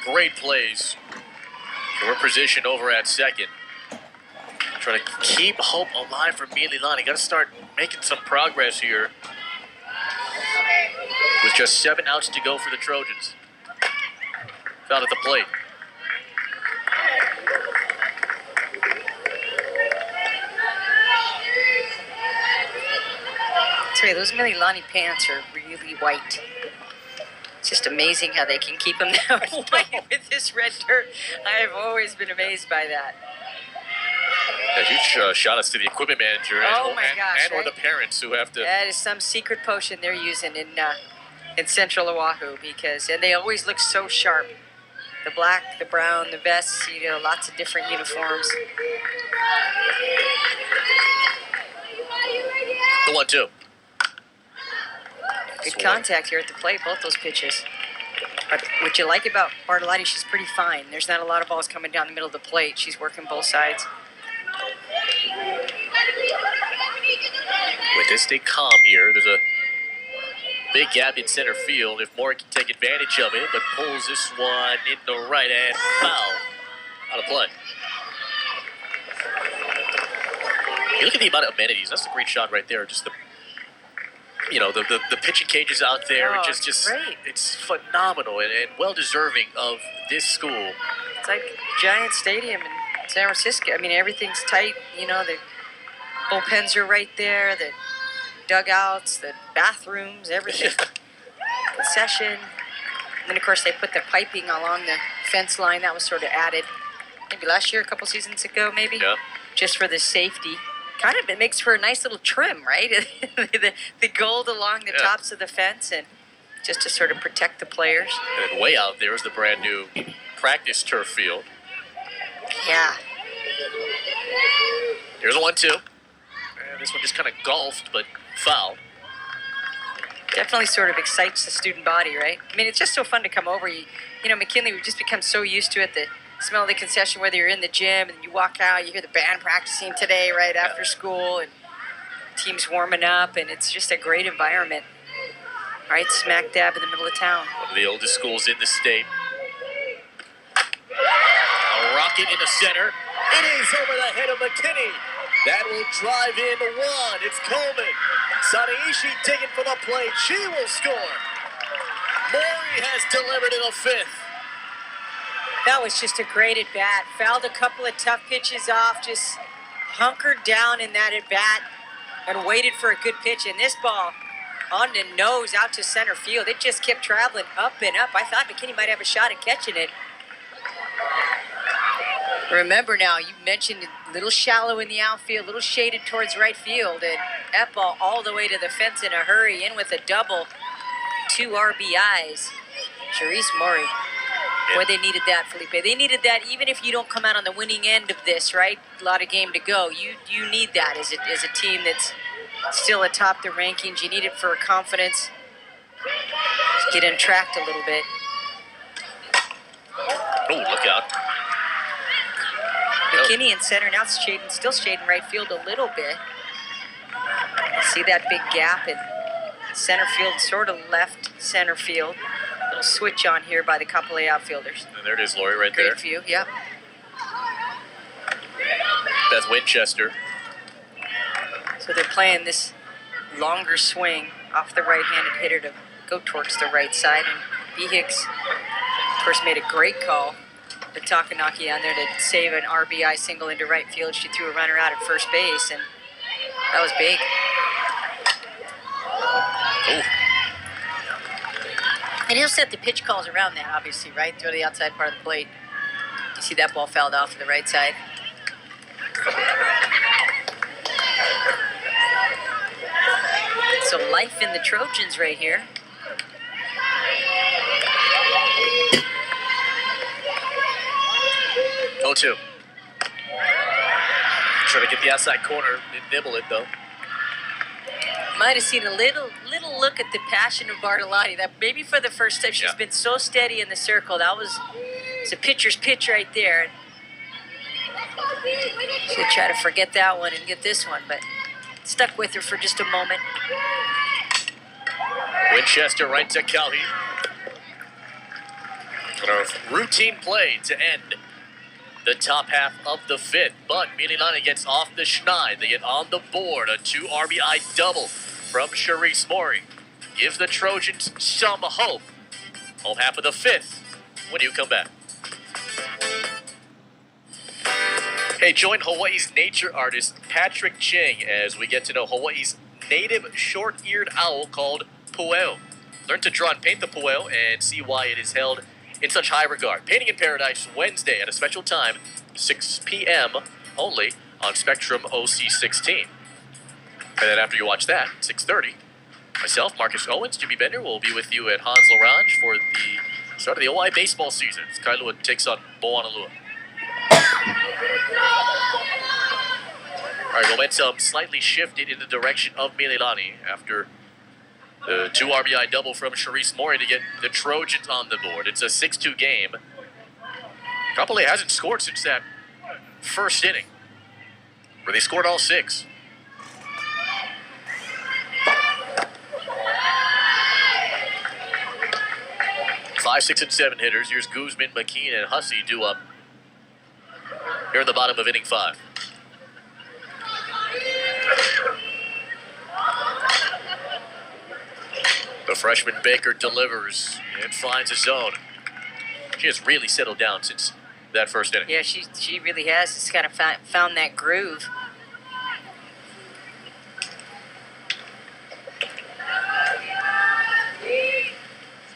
great plays for her position over at second. Trying to keep hope alive for Mililani. Got to start making some progress here. With just 7 outs to go for the Trojans. Foul at the plate. I'll tell you, those Mililani pants are really white. It's just amazing how they can keep him that white with this red dirt. I have always been amazed by that. A huge shout outs to the equipment manager and or right? the parents who have to. That is some secret potion they're using in Central Oahu and they always look so sharp. The black, the brown, the vests, lots of different uniforms. The 1-2. Good contact here at the plate, both those pitches. But what you like about Bartolotti, she's pretty fine. There's not a lot of balls coming down the middle of the plate. She's working both sides. With this, stay calm here. There's a big gap in center field. If Moore can take advantage of it, but pulls this one in the right hand foul. Out of play. You look at the amount of amenities. That's a great shot right there. Just the pitching cages out there. Oh, just great. It's phenomenal and well deserving of this school. It's like Giant Stadium in San Francisco. I mean, everything's tight. The bullpens are right there. The dugouts, the bathrooms, everything. Concession. And then, of course, they put the piping along the fence line. That was sort of added maybe last year, a couple seasons ago, maybe. Yeah. Just for the safety. Kind of, it makes for a nice little trim, right? the gold along the tops of the fence and just to sort of protect the players. And way out there is the brand new practice turf field. Yeah. Here's a 1-2. And this one just kind of golfed, but foul. Definitely sort of excites the student body, right? I mean, it's just so fun to come over. McKinley, we've just become so used to it, the smell of the concession, whether you're in the gym and you walk out, you hear the band practicing today right after school, and teams warming up, and it's just a great environment, right smack dab in the middle of town. One of the oldest schools in the state. A rocket in the center. It is over the head of McKinney. That will drive in one. It's Coleman. Sanaishi digging for the plate. She will score. Mori has delivered in the fifth. That was just a great at-bat. Fouled a couple of tough pitches off, just hunkered down in that at-bat and waited for a good pitch. And this ball on the nose out to center field. It just kept traveling up and up. I thought McKinney might have a shot at catching it. Remember now, you mentioned a little shallow in the outfield, a little shaded towards right field, and that ball all the way to the fence in a hurry, in with a double, 2 RBIs. Charisse Mori. Boy, they needed that, Felipe. They needed that even if you don't come out on the winning end of this, right? A lot of game to go. You need that as a team that's still atop the rankings. You need it for confidence. Just get entracked a little bit. Oh, look out. McKinney in center, now it's still shading right field a little bit. See that big gap in center field, sort of left center field. Little switch on here by the Kapolei outfielders. And there it is, Lori, right there. Great view, yep. Beth Winchester. So they're playing this longer swing off the right-handed hitter to go towards the right side. And B. Hicks, of course, made a great call. The Takanaki on there to save an RBI single into right field. She threw a runner out at first base, and that was big. Oh. And he'll set the pitch calls around that, obviously, right? Throw to the outside part of the plate. You see that ball fouled off to the right side. So life in the Trojans right here. Oh, 2. Trying to get the outside corner, didn't nibble it though. Might have seen a little look at the passion of Bartolotti. That maybe for the first time she's been so steady in the circle. That was a pitcher's pitch right there. She'd try to forget that one and get this one, but stuck with her for just a moment. Winchester right to Kelly. A routine play to end the top half of the fifth, but Mililani gets off the schneid. They get on the board, a 2 RBI double from Charisse Mori. Gives the Trojans some hope. Home half of the fifth when you come back. Hey, join Hawaii's nature artist Patrick Ching as we get to know Hawaii's native short-eared owl called pueo. Learn to draw and paint the Pueo and see why it is held in such high regard. Painting in Paradise, Wednesday at a special time, 6 p.m. only on Spectrum OC16. And then after you watch that, 6:30, myself, Marcus Owens, Jimmy Bender will be with you at Hans Larange for the start of the OIA baseball season. Kailua takes on Moanalua. All right, momentum slightly shifted in the direction of Mililani after the 2 RBI double from Sharice Mori to get the Trojans on the board. It's a 6-2 game. Kapolei hasn't scored since that first inning, where they scored all 6. Five, 6, and 7 hitters. Here's Guzman, McKean, and Hussey due up here in the bottom of inning 5. The freshman Baker delivers and finds a zone. She has really settled down since that first inning. Yeah, she really has. Just kind of found that groove.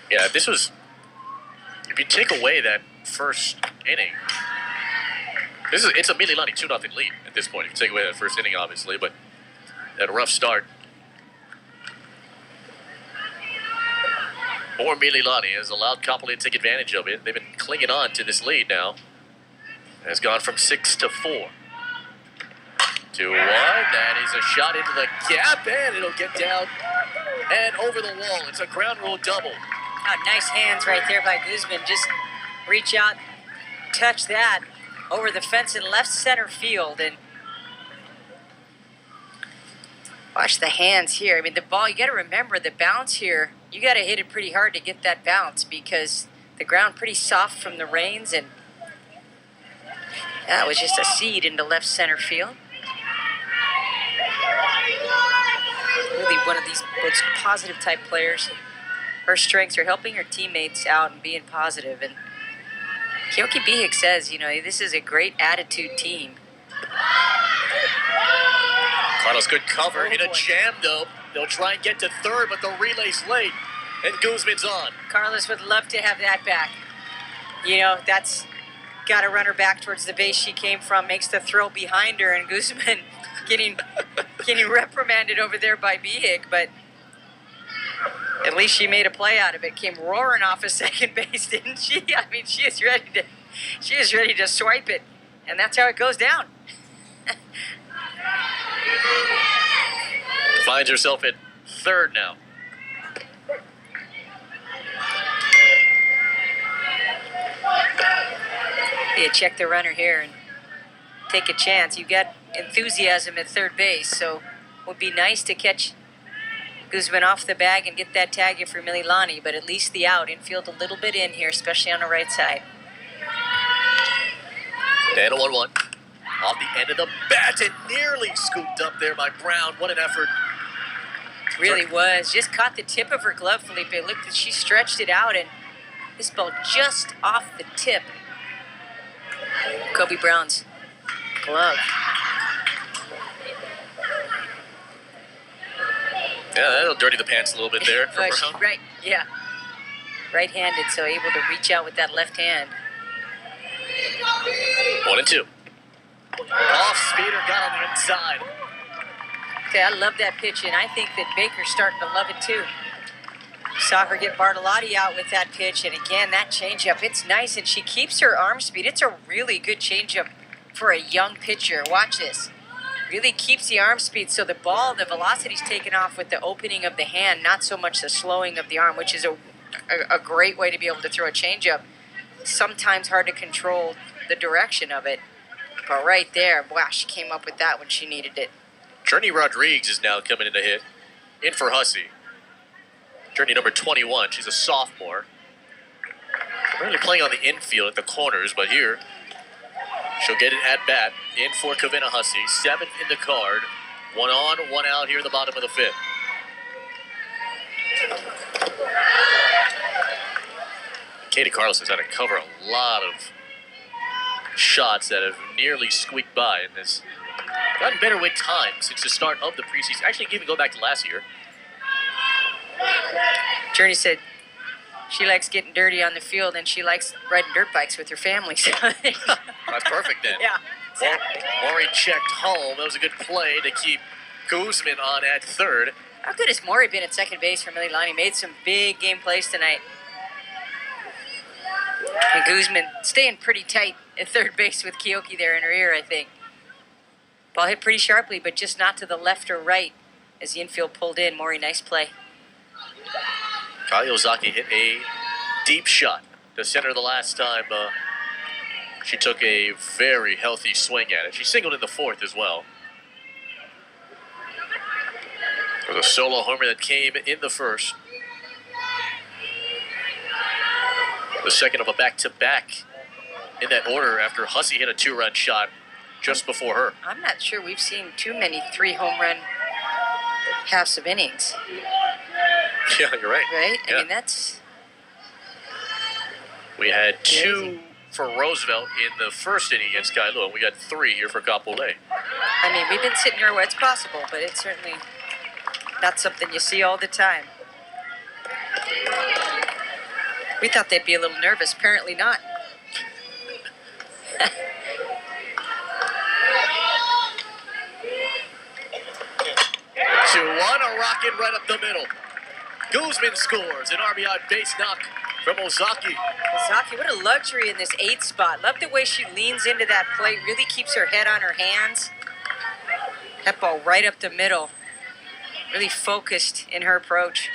Yeah, if you take away that first inning, it's a Mililani 2-0 lead at this point. If you take away that first inning, obviously, but that rough start. Or Mililani has allowed Kapolei to take advantage of it. They've been clinging on to this lead now. It has gone from 6 to 4. 2-1. That is a shot into the gap, and it'll get down and over the wall. It's a ground rule double. Oh, nice hands right there by Guzman. Just reach out, touch that over the fence in left center field, and watch the hands here. I mean, the ball, you got to remember the bounce here. You got to hit it pretty hard to get that bounce because the ground pretty soft from the rains, and that was just a seed into left center field. Really one of these positive type players. Her strengths are helping her teammates out and being positive. And Keoki Bihik says, this is a great attitude team. Carlos, good cover in a jam, though. They'll try and get to third, but the relay's late, and Guzman's on. Carlos would love to have that back. That's got to run her back towards the base she came from, makes the throw behind her, and Guzman getting reprimanded over there by Bihik, but at least she made a play out of it. Came roaring off of second base, didn't she? I mean, she is ready to swipe it, and that's how it goes down. Finds herself at third now. Yeah, check the runner here and take a chance. You got enthusiasm at third base, so it would be nice to catch Guzman off the bag and get that tag in for Mililani, but at least the out. Infield a little bit in here, especially on the right side. And a 1-1. Off the end of the bat and nearly scooped up there by Brown. What an effort. Really was. Just caught the tip of her glove, Felipe. Look, she stretched it out, and this ball just off the tip. Kobe Brown's glove. Yeah, that'll dirty the pants a little bit there for Brown. Right, yeah. Right-handed, so able to reach out with that left hand. 1-2. Off speeder, got on the inside. Okay, I love that pitch, and I think that Baker's starting to love it too. Saw her get Bartolotti out with that pitch, and again, that changeup, it's nice, and she keeps her arm speed. It's a really good changeup for a young pitcher. Watch this. Really keeps the arm speed, so the ball, the velocity's taken off with the opening of the hand, not so much the slowing of the arm, which is a great way to be able to throw a changeup. Sometimes hard to control the direction of it, but right there, wow, she came up with that when she needed it. Journey Rodriguez is now coming in to hit. In for Hussey. Journey number 21. She's a sophomore. Really playing on the infield at the corners, but here she'll get an at-bat. In for Kavina Hussey. 7th in the card. 1 on, 1 out here in the bottom of the 5th. Katie Carlos has had to cover a lot of shots that have nearly squeaked by and has gotten better with time since the start of the preseason. Actually, even go back to last year. Journey said she likes getting dirty on the field and she likes riding dirt bikes with her family. So That's perfect then. yeah, exactly. Maury checked home. That was a good play to keep Guzman on at third. How good has Maury been at second base for Mililani? Made some big game plays tonight. And Guzman staying pretty tight at third base with Keoki there in her ear, I think. Ball hit pretty sharply, but just not to the left or right as the infield pulled in. Maury, nice play. Kyle Ozaki hit a deep shot to center the last time. She took a very healthy swing at it. She singled in the fourth as well. There was a solo homer that came in the first. The second of a back-to-back in that order after Hussey hit a 2-run shot just before her. I'm not sure we've seen too many 3-home-run halves of innings. Yeah, you're right. Right? Yeah. I mean, that's... We had 2 for Roosevelt in the first inning against Kailua, and we got 3 here for Kapolei. I mean, we've been sitting here where it's possible, but it's certainly not something you see all the time. We thought they'd be a little nervous. Apparently not. 2-1, a rocket right up the middle. Guzman scores an RBI base knock from Ozaki. Ozaki, what a luxury in this 8th spot. Love the way she leans into that plate, really keeps her head on her hands. That ball right up the middle. Really focused in her approach.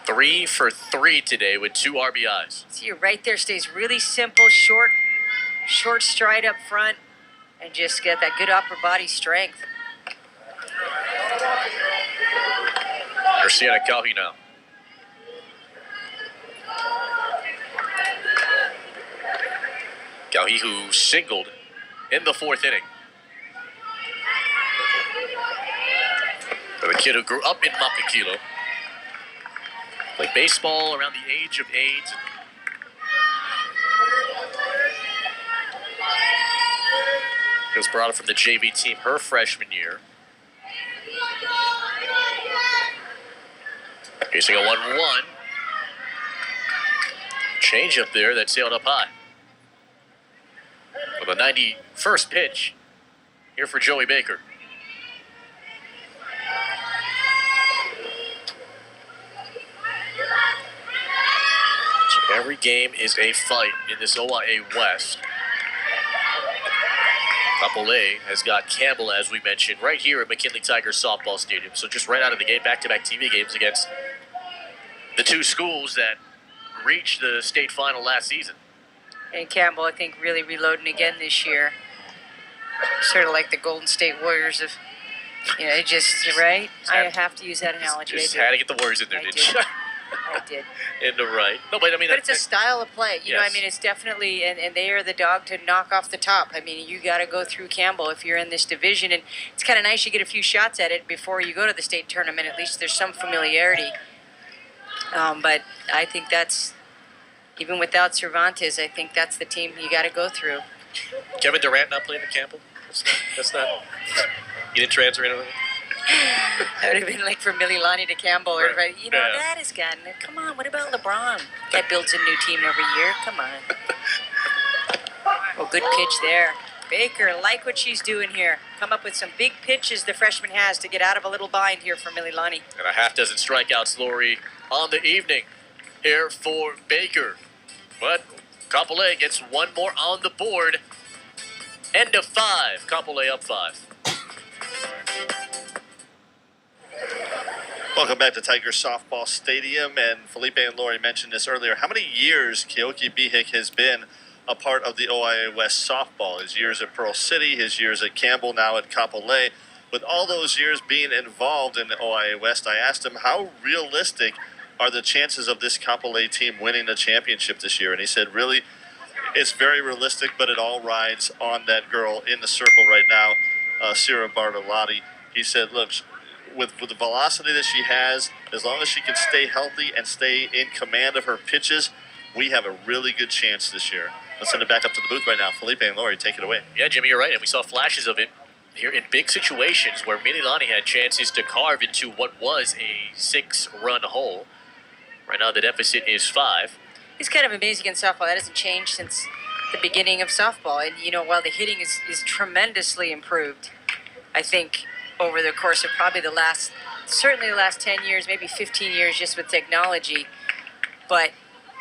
3 for 3 today with 2 RBIs. See her right there, stays really simple, short stride up front, and just get that good upper body strength. Garcia to Kauhi now. Kauhi, who singled in the 4th inning. For the kid who grew up in Makakilo. Played baseball around the age of 8. He was brought up from the JV team her freshman year. Facing a 1-1. Change up there that sailed up high. With a 91st pitch here for Joey Baker. So every game is a fight in this OIA West. Kapolei has got Campbell, as we mentioned, right here at McKinley Tigers Softball Stadium. So just right out of the gate, back-to-back TV games against the 2 schools that reached the state final last season. And Campbell, I think, really reloading again this year. Sort of like the Golden State Warriors of, you know, just, right? I have to use that analogy. Just had to get the Warriors in there, didn't you? I did. Into right. No, but I mean, but it's a style of play. You know, I mean, it's definitely, and they are the dog to knock off the top. I mean, you got to go through Campbell if you're in this division. And it's kind of nice you get a few shots at it before you go to the state tournament. At least there's some familiarity. But I think that's, even without Cervantes, I think that's the team you got to go through. Kevin Durant not playing at Campbell? That's not. You didn't transfer anything? That would have been like from Mililani to Campbell. Or, Right. you know, that is gone. Come on, what about LeBron? Guy builds a new team every year. Come on. Oh, good pitch there. Baker, like what she's doing here. Come up with some big pitches the freshman has to get out of a little bind here for Mililani. And a half dozen strikeouts, Lori, on the evening here for Baker. But Kapolei gets 1 more on the board. End of 5. Kapolei up 5. Welcome back to Tigers Softball Stadium. And Felipe and Lori mentioned this earlier. How many years Keoki Bihik has been a part of the OIA West softball? His years at Pearl City, his years at Campbell, now at Kapolei. With all those years being involved in the OIA West, I asked him how realistic are the chances of this Kapolei team winning the championship this year. And he said, really, it's very realistic, but it all rides on that girl in the circle right now, Sierra Bartolotti. He said, look, with the velocity that she has, as long as she can stay healthy and stay in command of her pitches, we have a really good chance this year. Let's send it back up to the booth right now. Felipe and Lori, take it away. Yeah, Jimmy, you're right. And we saw flashes of it here in big situations where Mililani had chances to carve into what was a 6-run hole. Right now the deficit is 5. It's kind of amazing in softball. That hasn't changed since the beginning of softball. And, while the hitting is tremendously improved, I think over the course of probably certainly the last 10 years, maybe 15 years just with technology. But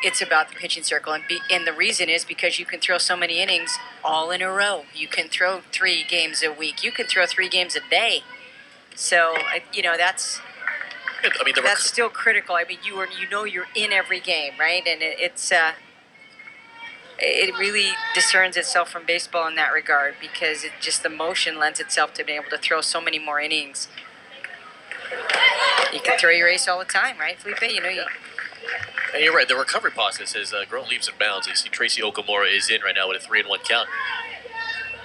it's about the pitching circle. And the reason is because you can throw so many innings all in a row. You can throw 3 games a week. You can throw 3 games a day. So, that's still critical. I mean, you're in every game, right? And it really discerns itself from baseball in that regard because the motion lends itself to being able to throw so many more innings. You can throw your ace all the time, right, Felipe? And you're right. The recovery process has grown leaps and bounds. You see Tracy Okamura is in right now with a 3-1 count.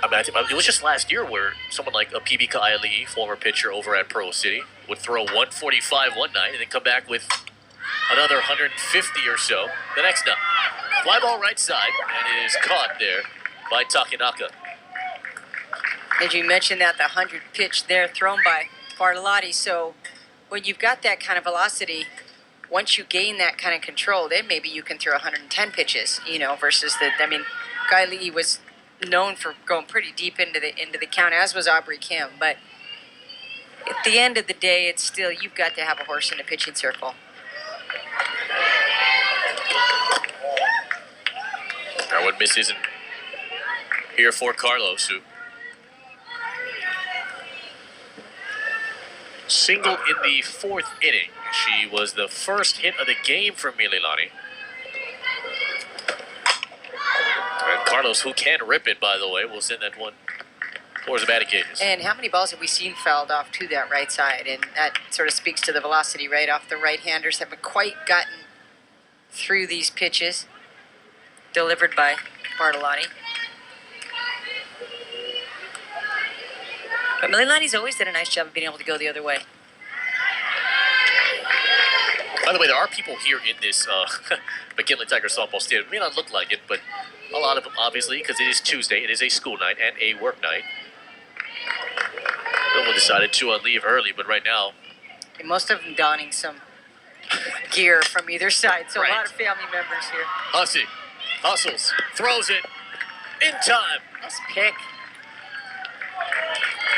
I think it was just last year where someone like a PB Ka'ailii, former pitcher over at Pearl City, would throw 145 one night and then come back with another 150 or so the next night. Fly ball right side, and it is caught there by Takenaka. Did you mention that the 100 pitch there thrown by Bartolotti? So when you've got that kind of velocity, once you gain that kind of control, then maybe you can throw 110 pitches, versus Ka'ailii was known for going pretty deep into the count, as was Aubrey Kim. But at the end of the day, it's still, you've got to have a horse in the pitching circle. That one misses here for Carlos, who singled in the 4th inning. She was the first hit of the game for Mililani. And Carlos, who can rip it, by the way, will send that one towards the batting cages. And how many balls have we seen fouled off to that right side? And that sort of speaks to the velocity right off. The right-handers haven't quite gotten through these pitches delivered by Bartolotti. But Mililani's always done a nice job of being able to go the other way. By the way, there are people here in this McKinley Tiger softball stadium. It may not look like it, but a lot of them, obviously, because it is Tuesday. It is a school night and a work night. Someone decided to leave early, but right now... And most of them donning some gear from either side, so right. A lot of family members here. Hussey hustles, throws it, in time. Nice pick.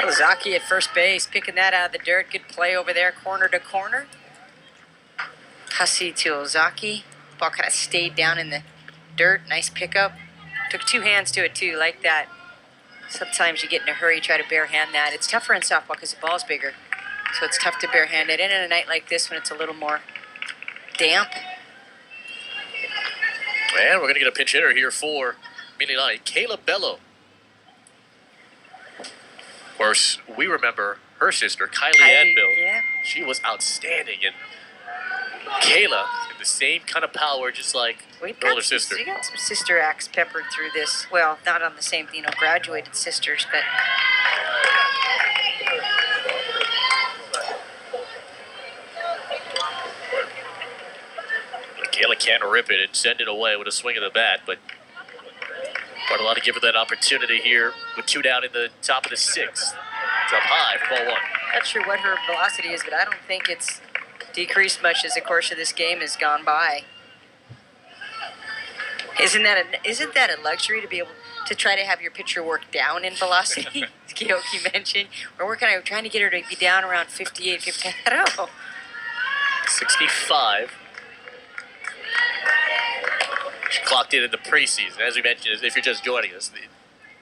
Ozaki at first base, picking that out of the dirt. Good play over there, corner to corner. Hussey to Ozaki. Ball kind of stayed down in the dirt. Nice pickup. Took 2 hands to it, too, like that. Sometimes you get in a hurry, try to barehand that. It's tougher in softball because the ball's bigger. So it's tough to barehand it. And in a night like this when it's a little more damp. And we're going to get a pinch hitter here for Mililani. Kayla Bello. Of course, we remember her sister, Kylie Anvil. Yeah. She was outstanding. And Kayla, the same kind of power, just like her older sister. You got some sister acts peppered through this. Well, not on the same, graduated sisters, but... Kayla can't rip it and send it away with a swing of the bat, but Bartolotti give her that opportunity here with 2 down in the top of the 6th. It's up high for ball 1. Not sure what her velocity is, but I don't think it's decreased much as the course of this game has gone by. Isn't that a luxury to be able to try to have your pitcher work down in velocity? As Keoki mentioned, we're trying to get her to be down around 58, 59. I don't know. 65. She clocked in the preseason. As we mentioned, if you're just joining us,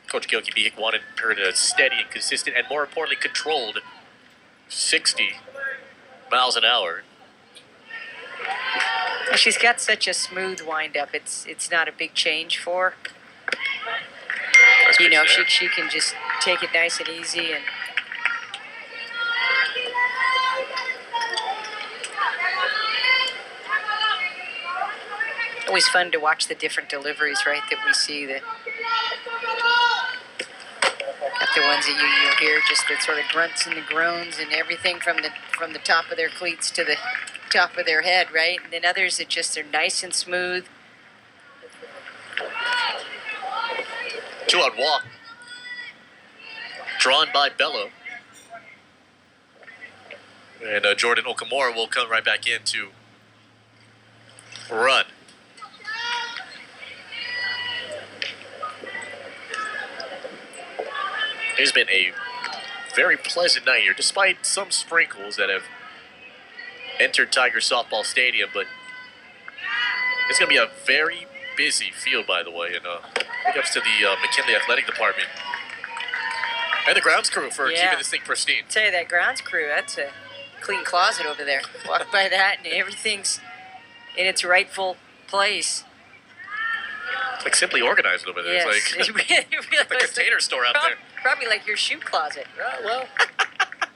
Coach Keoki Bihik wanted her to steady and consistent and, more importantly, controlled 60 miles an hour. She's got such a smooth wind-up. It's not a big change for her. She can just take it nice and easy. And always fun to watch the different deliveries, right, that we see. Got the ones that you hear, just the sort of grunts and the groans and everything from the top of their cleats to the top of their head, right? And then others that just are nice and smooth. 2-out walk. Drawn by Bello. And Jordan Okamura will come right back in to run. It's been a very pleasant night here, despite some sprinkles that have entered Tiger Softball Stadium, but it's going to be a very busy field, by the way, and big ups to the McKinley Athletic Department and the grounds crew for keeping this thing pristine. I'll tell you, that grounds crew, that's a clean closet over there. Walk by that and everything's in its rightful place. It's like simply organized over there. Yes. It's like the container store out there. Probably like your shoe closet. Well,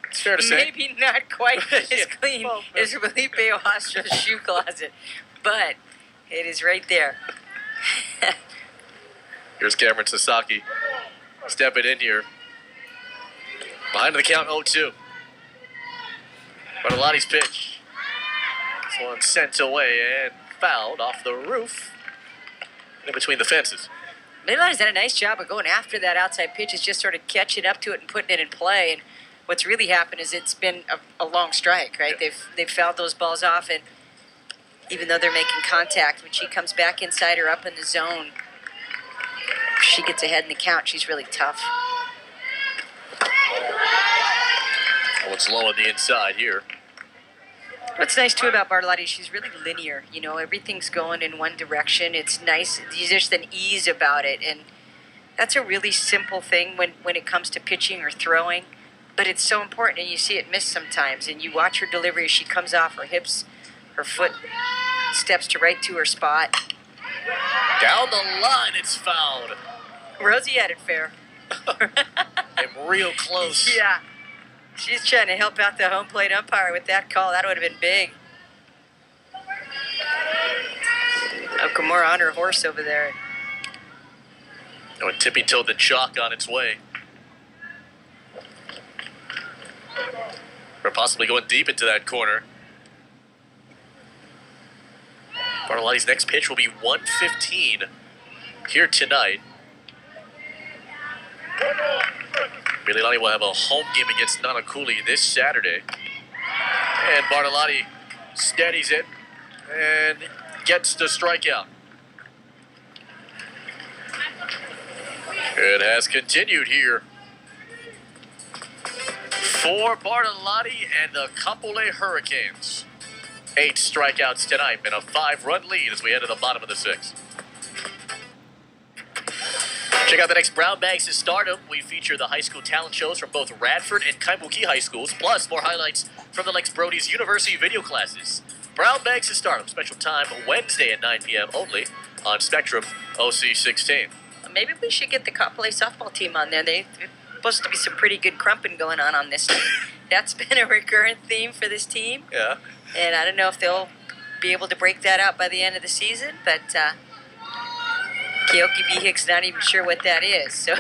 it's fair to say. Maybe not quite as Yeah. clean Well, as Felipe Ostra's shoe closet, but it is right there. Here's Cameron Sasaki stepping in here. Behind the count 0-2. Bartolotti's pitch. This one sent away and fouled off the roof. In between the fences. Mililani's done a nice job of going after that outside pitch. Is just sort of catching up to it and putting it in play. And what's really happened is it's been a long strike, right? Yeah. They've fouled those balls off, and even though they're making contact, when she comes back inside or up in the zone, she gets ahead in the count. She's really tough. Well, it's low on the inside here. What's nice too about Bartolotti, she's really linear. You know, everything's going in one direction. It's nice. There's just an ease about it, and that's a really simple thing when it comes to pitching or throwing. But it's so important, and you see it miss sometimes. And you watch her delivery as she comes off her hips, her foot steps to right to her spot. Down the line, it's fouled. Rosie had it fair. And real close. Yeah. She's trying to help out the home plate umpire with that call. That would have been big. Okamura on her horse over there. Oh, and tippy-toed the chalk on its way. Or possibly going deep into that corner. Bartolotti's next pitch will be 1:15 here tonight. Mililani will have a home game against Nanakuli this Saturday. And Bartolotti steadies it and gets the strikeout. It has continued here for Bartolotti and the Kapolei Hurricanes. 8 strikeouts tonight and a 5-run lead as we head to the bottom of the 6th. Check out the next Brown Bags to Stardom. We feature the high school talent shows from both Radford and Kaimuki high schools, plus more highlights from the Lex Brody's University video classes. Brown Bags to Stardom, special time Wednesday at 9 p.m. only on Spectrum OC16. Maybe we should get the Kapolei softball team on there. There's supposed to be some pretty good crumping going on this team. That's been a recurrent theme for this team. Yeah. And I don't know if they'll be able to break that out by the end of the season, but Keoki B. Hicks not even sure what that is. So,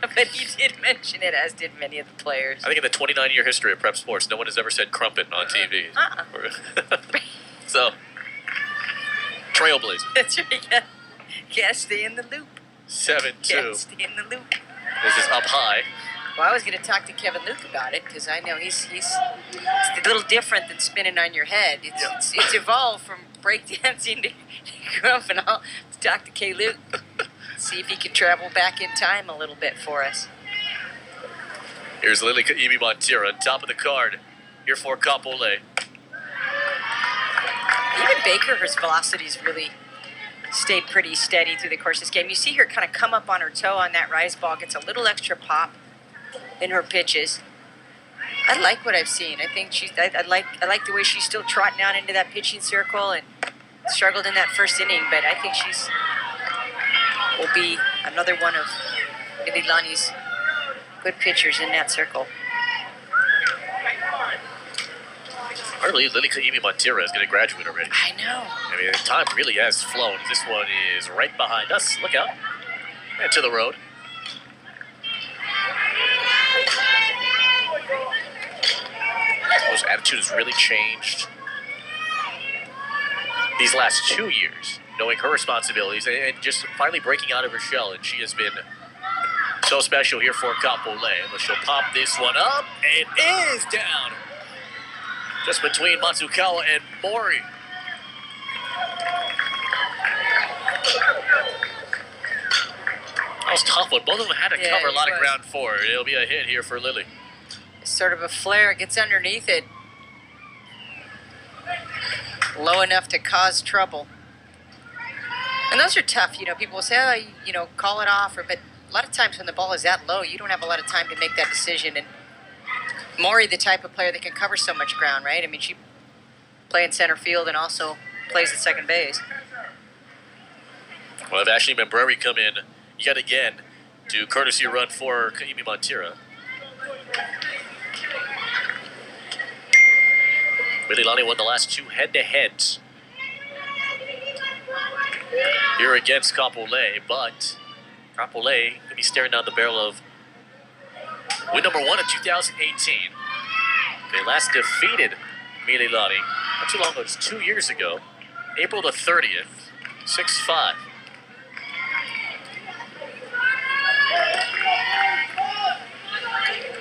but he did mention it, as did many of the players. I think in the 29-year history of prep sports, no one has ever said crumpet on TV. So, trailblazer. That's right. Gotta stay in the loop. 7-2. Gotta stay in the loop. This is up high. Well, I was going to talk to Kevin Luke about it because I know he's it's a little different than spinning on your head. It's evolved from breakdancing to grump, and I'll talk to K. Luke, see if he can travel back in time a little bit for us. Here's Lily Kaimi Montira, top of the card, here for Kapolei. Even Baker, her velocity's really stayed pretty steady through the course of this game. You see her kind of come up on her toe on that rise ball, gets a little extra pop in her pitches. I like what I've seen. I think I like the way she's still trotting down into that pitching circle and struggled in that first inning, but I think will be another one of Mililani's good pitchers in that circle. Hardly Lily Kaimi Montira is going to graduate already. I know. I mean, time really has flown. This one is right behind us. Look out. And to the road. His attitude has really changed these last 2 years, knowing her responsibilities and just finally breaking out of her shell. And she has been so special here for Kapolei. But she'll pop this one up. It is down. Just between Matsukawa and Mori. That was a tough one. Both of them had to cover a lot of ground for it. It'll be a hit here for Lily. Sort of a flare, gets underneath it. Low enough to cause trouble. And those are tough, you know, people will say, oh, you know, call it off, but a lot of times when the ball is that low, you don't have a lot of time to make that decision. And Maury, the type of player that can cover so much ground, right? I mean, she plays in center field and also plays at second base. We'll have Ashley Membrari come in yet again to courtesy run for Kaimi Montira. Mililani won the last two head-to-heads here against Kapolei, but Kapolei could be staring down the barrel of win number 1 in 2018. They last defeated Mililani not too long ago, just 2 years ago, April the 30th, 6-5.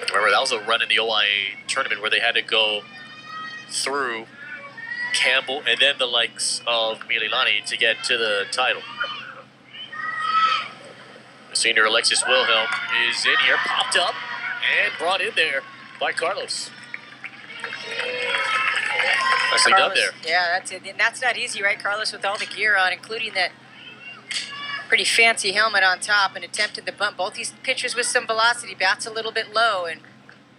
Remember, that was a run in the OIA tournament where they had to go through Campbell and then the likes of Mililani to get to the title. The senior Alexis Wilhelm is in here, popped up and brought in there by Carlos. Nicely done there. Yeah, that's it. And that's not easy, right, Carlos, with all the gear on, including that pretty fancy helmet on top, and attempted to bump both these pitchers with some velocity. Bats a little bit low, and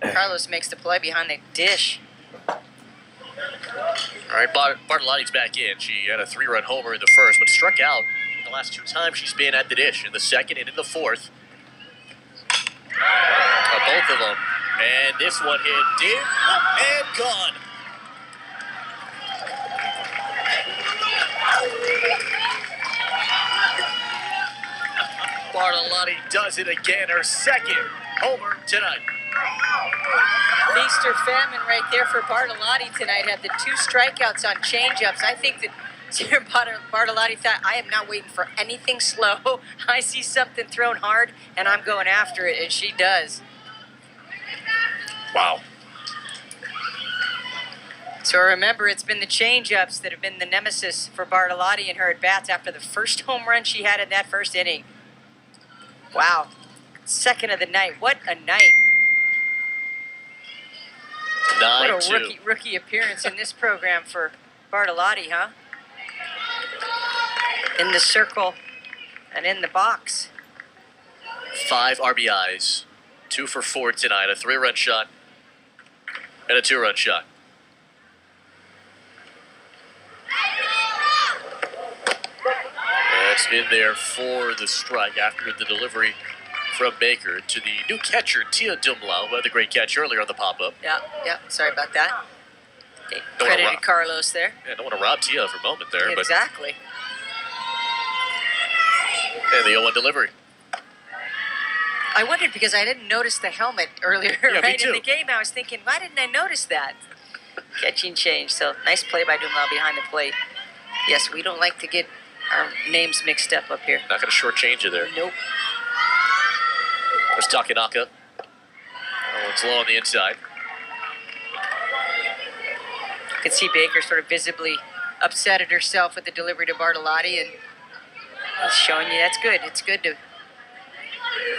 Carlos makes the play behind the dish. All right, Bartolotti's back in. She had a 3-run homer in the first, but struck out the last 2 times she's been at the dish, in the second and in the fourth. Both of them. And this one hit deep and gone. Bartolotti does it again, her second homer tonight. Feast or famine right there for Bartolotti tonight. Had the 2 strikeouts on changeups. I think that Sarah Bartolotti thought, I am not waiting for anything slow. I see something thrown hard, and I'm going after it, and she does. Wow. So remember, it's been the changeups that have been the nemesis for Bartolotti and her at-bats after the first home run she had in that first inning. Wow. Second of the night. What a night. 9-2. What a rookie appearance in this program for Bartolotti, huh? In the circle and in the box. 5 RBIs, 2 for 4 tonight, a 3-run shot and a 2-run shot. That's in there for the strike after the delivery from Baker to the new catcher, Tia Dumlau, who had the great catch earlier on the pop-up. Yeah, sorry about that. Okay, credited Carlos there. Yeah, don't want to rob Tia for a moment there. Exactly. And the 0-1 delivery. I wondered because I didn't notice the helmet earlier, right? In the game, I was thinking, why didn't I notice that? Catching change. So nice play by Dumlau behind the plate. Yes, we don't like to get our names mixed up here. Not going to shortchange you there. Nope. There's Takanaka. Oh, it's low on the inside. You can see Baker sort of visibly upset at herself with the delivery to Bartolotti, and he's showing you that's good. It's good to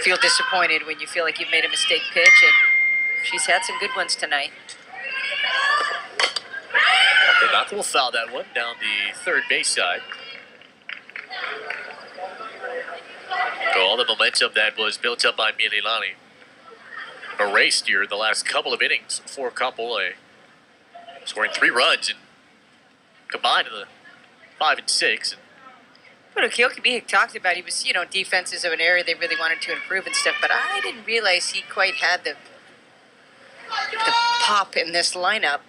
feel disappointed when you feel like you've made a mistake pitch, and she's had some good ones tonight. Takanaka will foul that one down the third base side. So all the momentum that was built up by Mililani erased here in the last couple of innings for Kapolei, scoring 3 runs and combined in the 5 and 6. But Keoki talked about, he was, defenses of an area they really wanted to improve and stuff, but I didn't realize he quite had the pop in this lineup.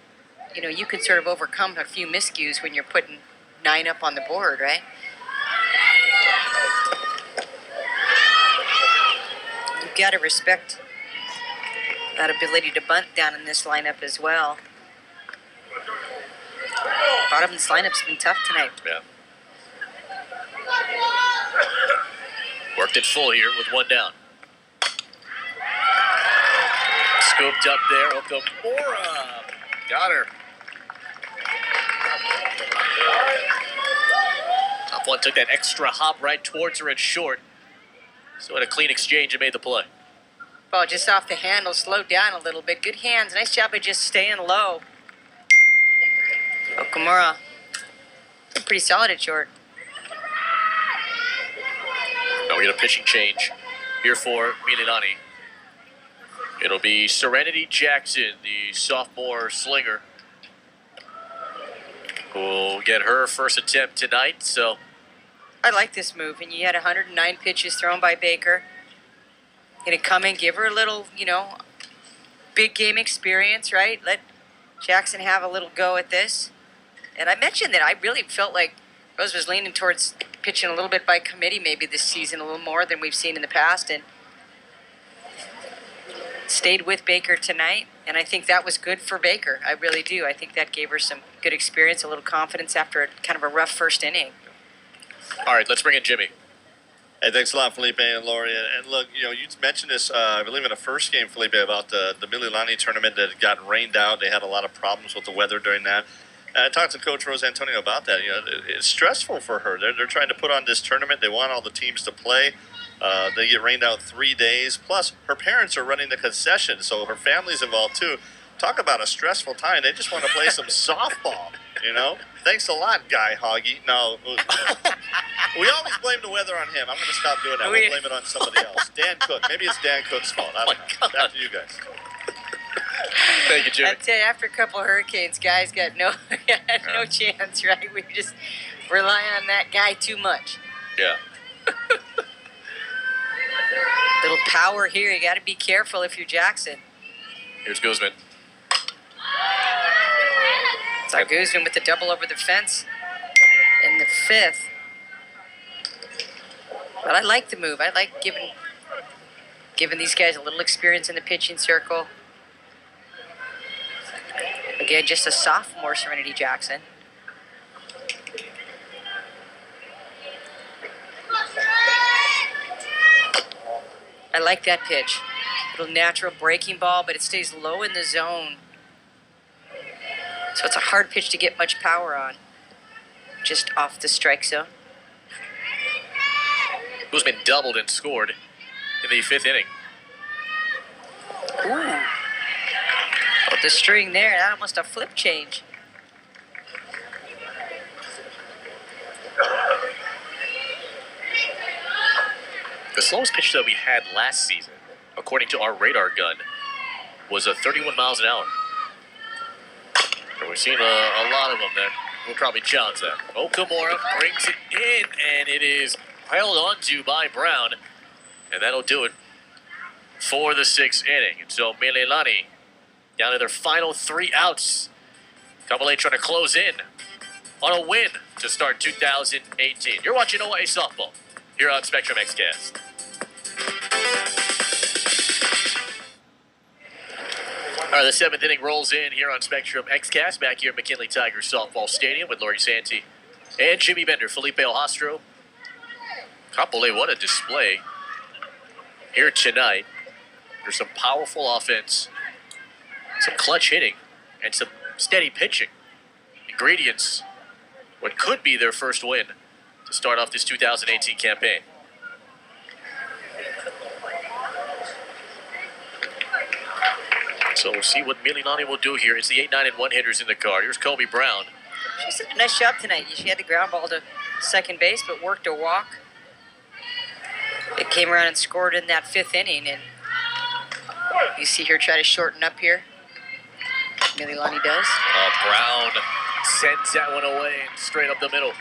You can sort of overcome a few miscues when you're putting 9 up on the board, right? You've got to respect that ability to bunt down in this lineup as well. Bottom of this lineup's been tough tonight. Yeah. Worked it full here with 1 down. Scooped up there, Okamura. Got her. Off one, took that extra hop right towards her at short. So had a clean exchange and made the play. Ball just off the handle, slowed down a little bit. Good hands. Nice job of just staying low. Okamura, pretty solid at short. Now we get a pitching change here for Mililani. It'll be Serenity Jackson, the sophomore slinger, who will get her first attempt tonight. So I like this move. And you had 109 pitches thrown by Baker. Gonna come in, give her a little, big game experience, right? Let Jackson have a little go at this. And I mentioned that I really felt like Rose was leaning towards pitching a little bit by committee maybe this season, a little more than we've seen in the past, and stayed with Baker tonight. And I think that was good for Baker. I really do. I think that gave her some good experience, a little confidence after a kind of a rough first inning. all right, let's bring in Jimmy. Hey, thanks a lot, Felipe and Lori. And look, you mentioned this, I believe, in the first game, Felipe, about the Mililani tournament that had gotten rained out. They had a lot of problems with the weather during that. And I talked to Coach Rose Antonio about that. It's stressful for her. They're trying to put on this tournament. They want all the teams to play. They get rained out 3 days. Plus, her parents are running the concession, so her family's involved too. Talk about a stressful time. They just want to play some softball, Thanks a lot, Guy Hoggy. No, we always blame the weather on him. I'm going to stop doing that. We'll blame it on somebody else. Dan Cook. Maybe it's Dan Cook's fault. I don't know. Back to you guys. Thank you, Jimmy. I'd say after a couple of hurricanes, guys got no chance, right? We just rely on that guy too much. Yeah. Little power here. You got to be careful if you're Jackson. Here's Guzman. It's our Guzman with the double over the fence in the fifth. But I like the move. I like giving these guys a little experience in the pitching circle. Again, just a sophomore, Serenity Jackson. I like that pitch. Little natural breaking ball, but it stays low in the zone. So it's a hard pitch to get much power on. Just off the strike zone. Guzman doubled and scored in the fifth inning. Ooh. With the string there, that almost a flip change. The slowest pitch that we had last season, according to our radar gun, was 31 miles an hour. And we've seen a lot of them that will probably challenge that. Okamura brings it in, and it is held onto by Brown. And that'll do it for the sixth inning. And so Mililani down to their final 3 outs. Kapolei trying to close in on a win to start 2018. You're watching OIA Softball here on Spectrum XCast. All right, the seventh inning rolls in here on Spectrum XCast, back here at McKinley Tigers Softball Stadium with Lori Santi and Jimmy Bender, Felipe Alhastro. Kapolei, what a display here tonight. There's some powerful offense, some clutch hitting, and some steady pitching. Ingredients, what could be their first win to start off this 2018 campaign. So we'll see what Mililani will do here. It's the 8, 9, and 1 hitters in the card. Here's Kobe Brown. She did a nice job tonight. She had the ground ball to second base, but worked a walk. It came around and scored in that fifth inning, and you see her try to shorten up here. Mililani does. Brown sends that one away and straight up the middle.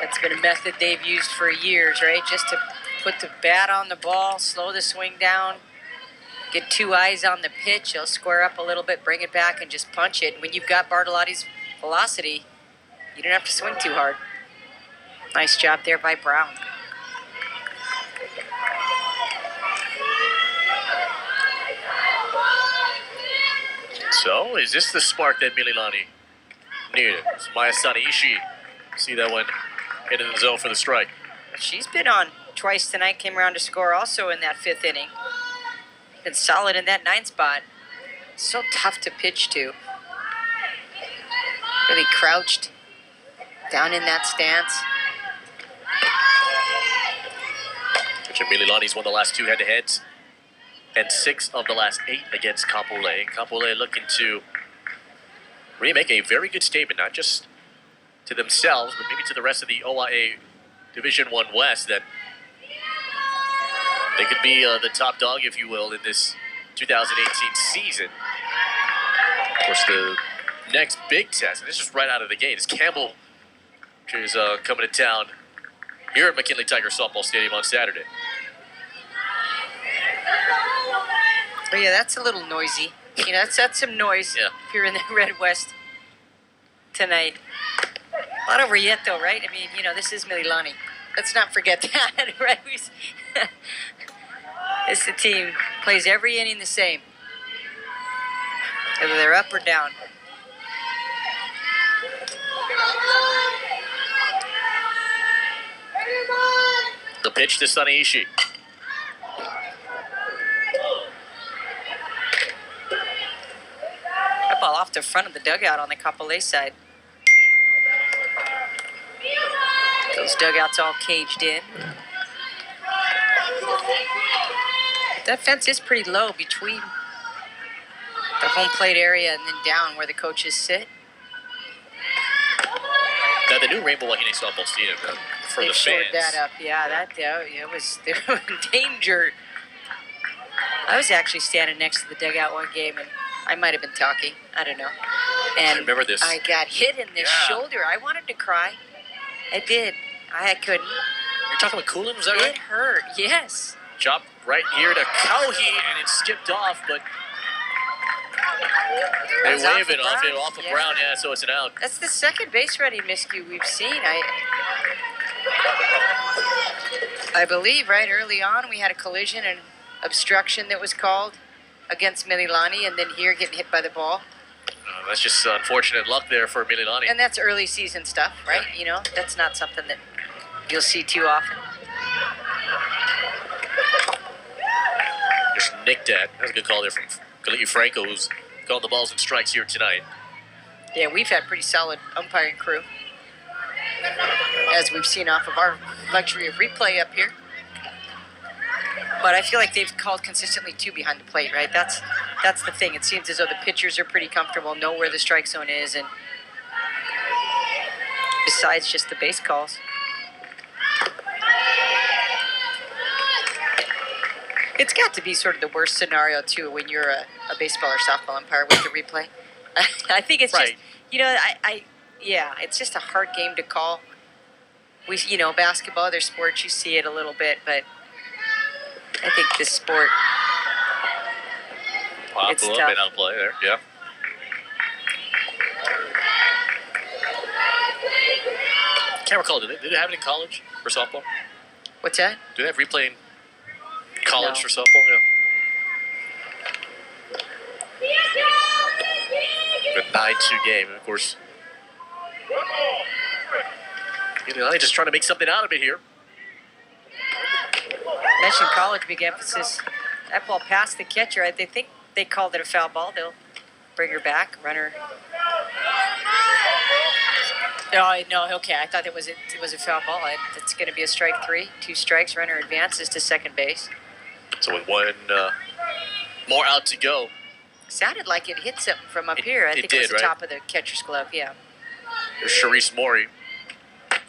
That's been a method they've used for years, right? Just to put the bat on the ball, slow the swing down, get 2 eyes on the pitch. He'll square up a little bit, bring it back, and just punch it. When you've got Bartolotti's velocity, you don't have to swing too hard. Nice job there by Brown. So, is this the spark that Mililani needed? It's Mayasani Ishii. See that one hit in the zone for the strike. She's been on twice tonight, came around to score also in that fifth inning. Been solid in that 9th spot. So tough to pitch to. Really crouched down in that stance. Mililani's won the last 2 head-to-heads and 6 of the last 8 against Kapolei. Kapolei looking to really make a very good statement, not just to themselves, but maybe to the rest of the OIA Division 1 West, that they could be the top dog, if you will, in this 2018 season. Of course, the next big test, and this is right out of the gate, is Campbell, which is coming to town here at McKinley Tiger Softball Stadium on Saturday. Oh yeah, that's a little noisy. You know, that's some noise if you're in the Red West tonight. Not over yet, though, right? I mean, you know, this is Mililani. Let's not forget that, right? This the team plays every inning the same, whether they're up or down. The pitch to Sanaishi. That ball off the front of the dugout on the Kapolei side. Those dugouts all caged in. That fence is pretty low between the home plate area and then down where the coaches sit. Now the new Rainbow Wahine Softball Stadium for They the shored fans. that up. Yeah, it was they were in danger. I was actually standing next to the dugout one game, and I might have been talking. I don't know. And I remember this. I got hit in the shoulder. I wanted to cry. I did. I couldn't. You're talking about Coolin, was that It right? hurt. Yes. Chop right here to Kauhi, and it skipped off, but they That's off wave the it off. ground. Off the ground, yeah, so it's an out. That's the second base running miscue we've seen. I believe right early on we had a collision and obstruction that was called against Mililani, and then here getting hit by the ball. That's just unfortunate luck there for Mililani. And that's early season stuff, right? Yeah. You know, that's not something that you'll see too often. Just nicked at. That was a good call there from Galiti Franco, who's called the balls and strikes here tonight. Yeah, we've had pretty solid umpiring crew, as we've seen off of our luxury of replay up here. But I feel like they've called consistently too behind the plate, right? That's the thing. It seems as though the pitchers are pretty comfortable, know where the strike zone is, and besides just the base calls. It's got to be sort of the worst scenario, too, when you're a baseball or softball umpire with the replay. I think it's just, you know, it's just a hard game to call. Basketball, other sports, you see it a little bit, but I think this sport, it's a little tough. bit out of play there, yeah. Can't recall, did they have it in college for softball? What's that? Do they have replay in college No. for softball? Yeah. A 9-2 game, of course. Mililani just trying to make something out of it here. Mentioned college, big emphasis. That ball past the catcher. They think they called it a foul ball. They'll bring her back, runner. No, okay. I thought it was a foul ball. It's going to be a strike 3. 2 strikes. Runner advances to second base. So with one more out to go. Sounded like it hit something from up here. I think it was the top of the catcher's glove. Yeah. There's Sharice Maury.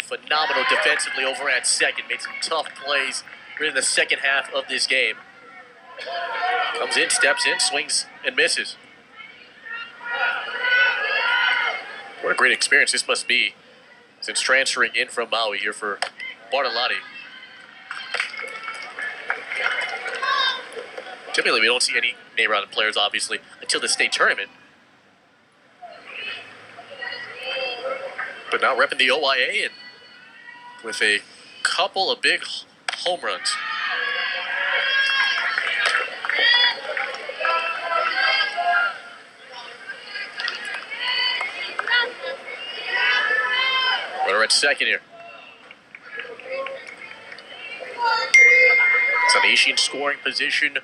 Phenomenal defensively over at second. Made some tough plays in the second half of this game. Comes in, steps in, swings, and misses. What a great experience this must be since transferring in from Maui here for Bartolotti. Typically, we don't see any name-rounded players, obviously, until the state tournament. But now repping the OIA and with a couple of big home runs. Runner at second here. Sanaishi in scoring position.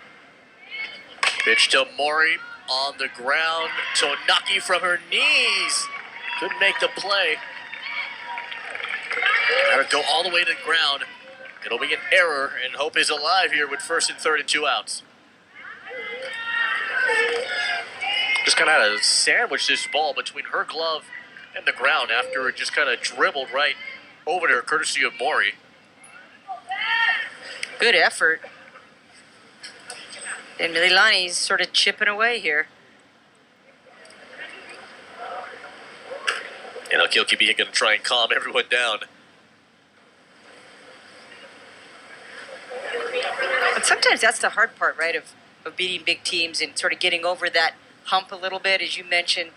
Pitch to Mori on the ground. Tonaki from her knees. Couldn't make the play. Gotta go all the way to the ground. It'll be an error, and Hope is alive here with 1st and 3rd and 2 outs. Just kind of had to sandwich this ball between her glove and the ground after it just kind of dribbled right over to her, courtesy of Maury. Good effort. And Mililani's sort of chipping away here. You know, Keokee going to try and calm everyone down. But sometimes that's the hard part, right, of beating big teams and sort of getting over that hump a little bit. As you mentioned,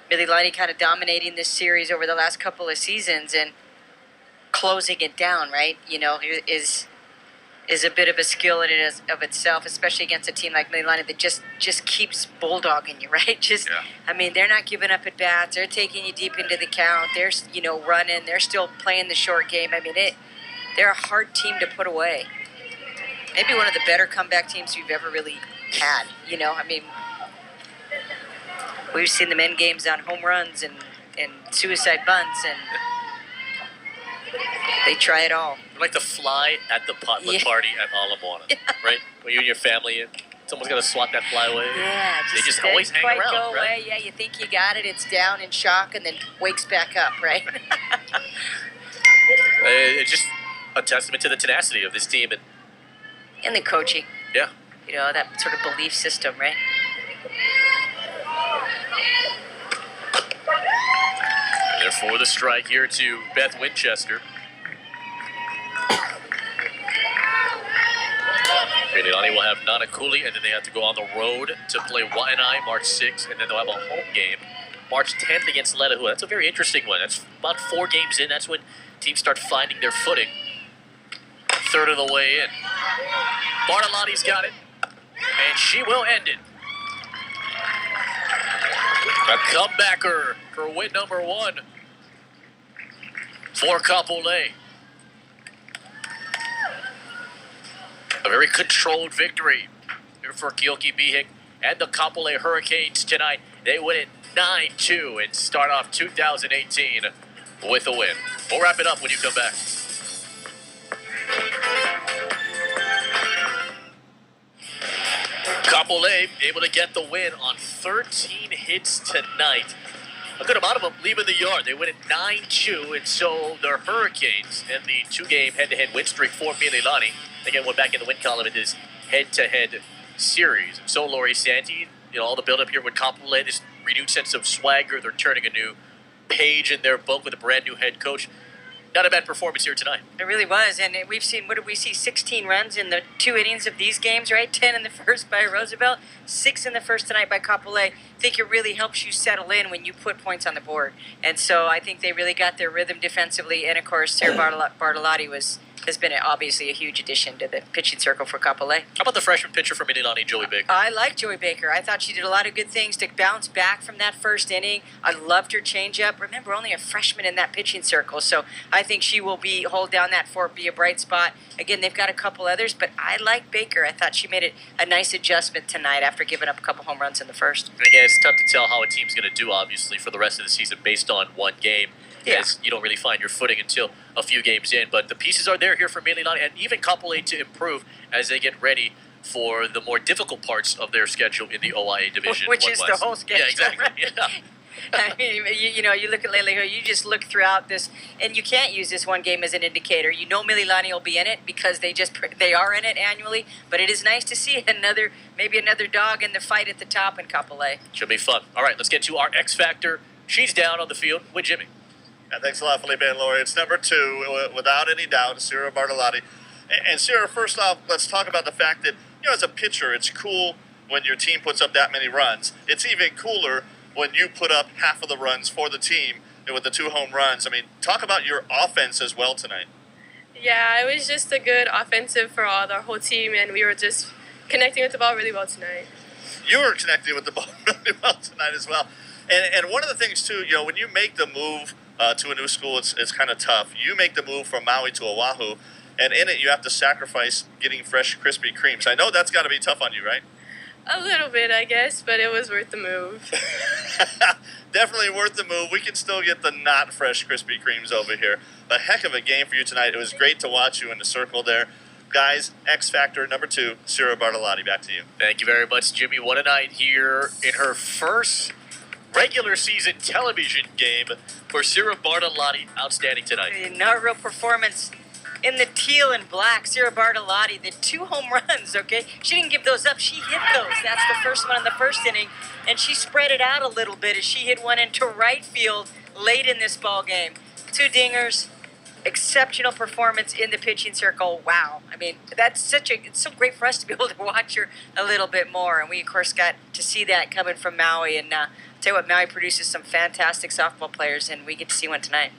Mililani kind of dominating this series over the last couple of seasons and closing it down, right, you know, is a bit of a skill in it of itself, especially against a team like Mililani that just keeps bulldogging you, right? I mean, they're not giving up at bats. They're taking you deep into the count. They're, you know, running. They're still playing the short game. I mean, they're a hard team to put away. Maybe one of the better comeback teams we've ever really had, you know? I mean, we've seen them end games on home runs and suicide bunts, and they try it all. We're like the fly at the potluck party at Ala Moana, right? When you and your family, and someone's going to swat that fly away. Yeah, they just always hang quite around, go right? away. Yeah, you think you got it, it's down in shock, and then wakes back up, right? It's just a testament to the tenacity of this team. And the coaching. Yeah. You know, that sort of belief system, right? Therefore, the strike here to Beth Winchester. Mililani will have Nana Cooley, and then they have to go on the road to play Waianae March 6th, and then they'll have a home game March 10th against Letahua. That's a very interesting one. That's about 4 games in. That's when teams start finding their footing. 1/3 of the way in. Bartolotti's got it, and she will end it. A comebacker for win number 1 for Kapolei. A very controlled victory here for Keokee Bihik and the Kapolei Hurricanes tonight. They win it 9-2 and start off 2018 with a win. We'll wrap it up when you come back. Kapolei able to get the win on 13 hits tonight. A good amount of them leaving the yard. They win it 9-2, and so the Hurricanes in the 2-game head-to-head win streak for Mililani. Again, we're back in the win column in this head-to-head series. And so Lori Santi, you know, all the build-up here with Kapolei, this renewed sense of swagger. They're turning a new page in their book with a brand new head coach. Not a bad performance here tonight. It really was, and we've seen, what did we see, 16 runs in the 2 innings of these games, right? 10 in the first by Roosevelt, 6 in the first tonight by Kapolei. I think it really helps you settle in when you put points on the board. And so I think they really got their rhythm defensively, and of course, Sarah Bartolotti has been obviously a huge addition to the pitching circle for Kapolei. How about the freshman pitcher for Mililani, Joey Baker? I like Joey Baker. I thought she did a lot of good things to bounce back from that first inning. I loved her changeup. Remember, only a freshman in that pitching circle, so I think she will hold down that fort, be a bright spot. Again, they've got a couple others, but I like Baker. I thought she made it a nice adjustment tonight after giving up a couple home runs in the first. And again, it's tough to tell how a team's going to do, obviously, for the rest of the season based on one game. Yeah. As you don't really find your footing until a few games in. But the pieces are there here for Mililani and even Kapolei to improve as they get ready for the more difficult parts of their schedule in the OIA division. Which is the whole schedule. Yeah, exactly. Right? Yeah. I mean, you look at Leleho, you just look throughout this, and you can't use this one game as an indicator. You know Mililani will be in it because they are in it annually, but it is nice to see maybe another dog in the fight at the top in Kapolei. Should be fun. All right, let's get to our X Factor. She's down on the field with Jimmy. Yeah, thanks a lot, Felipe and Lori. It's number 2, without any doubt, Sarah Bartolotti. And Sarah, first off, let's talk about the fact that, you know, as a pitcher, it's cool when your team puts up that many runs. It's even cooler when you put up half of the runs for the team with the 2 home runs. I mean, talk about your offense as well tonight. Yeah, it was just a good offensive for our whole team, and we were just connecting with the ball really well tonight. You were connecting with the ball really well tonight as well. And one of the things, too, you know, when you make the move to a new school, it's kind of tough. You make the move from Maui to Oahu, and in it you have to sacrifice getting fresh Krispy Kremes. I know that's got to be tough on you, right? A little bit, I guess, but it was worth the move. Definitely worth the move. We can still get the not fresh Krispy Kremes over here. A heck of a game for you tonight. It was great to watch you in the circle there. Guys, X Factor number 2, Cira Bartolotti, back to you. Thank you very much, Jimmy. What a night here in her first regular season television game for Cira Bartolotti. Outstanding tonight. Inaugural performance in the teal and black. Cira Bartolotti, the 2 home runs, okay? She didn't give those up. She hit those. That's the first one in the first inning. And she spread it out a little bit as she hit one into right field late in this ball game. 2 dingers. Exceptional performance in the pitching circle. Wow. I mean, it's so great for us to be able to watch her a little bit more. And we, of course, got to see that coming from Maui. And tell you what, Maui produces some fantastic softball players, and we get to see one tonight.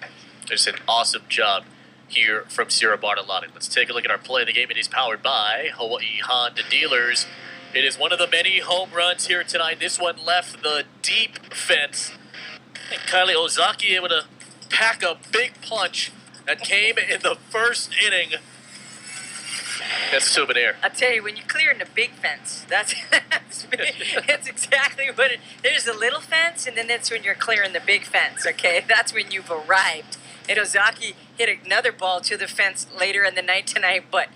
Just an awesome job here from Cira Bartolotti. Let's take a look at our play of the game. It is powered by Hawaii Honda Dealers. It is one of the many home runs here tonight. This one left the deep fence. And Kylie Ozaki able to pack a big punch that came in the first inning. That's a souvenir. I'll tell you, when you clear in the big fence, that's exactly what it is. There's a little fence, and then that's when you're clearing the big fence, okay? That's when you've arrived. And Ozaki hit another ball to the fence later in the night tonight, but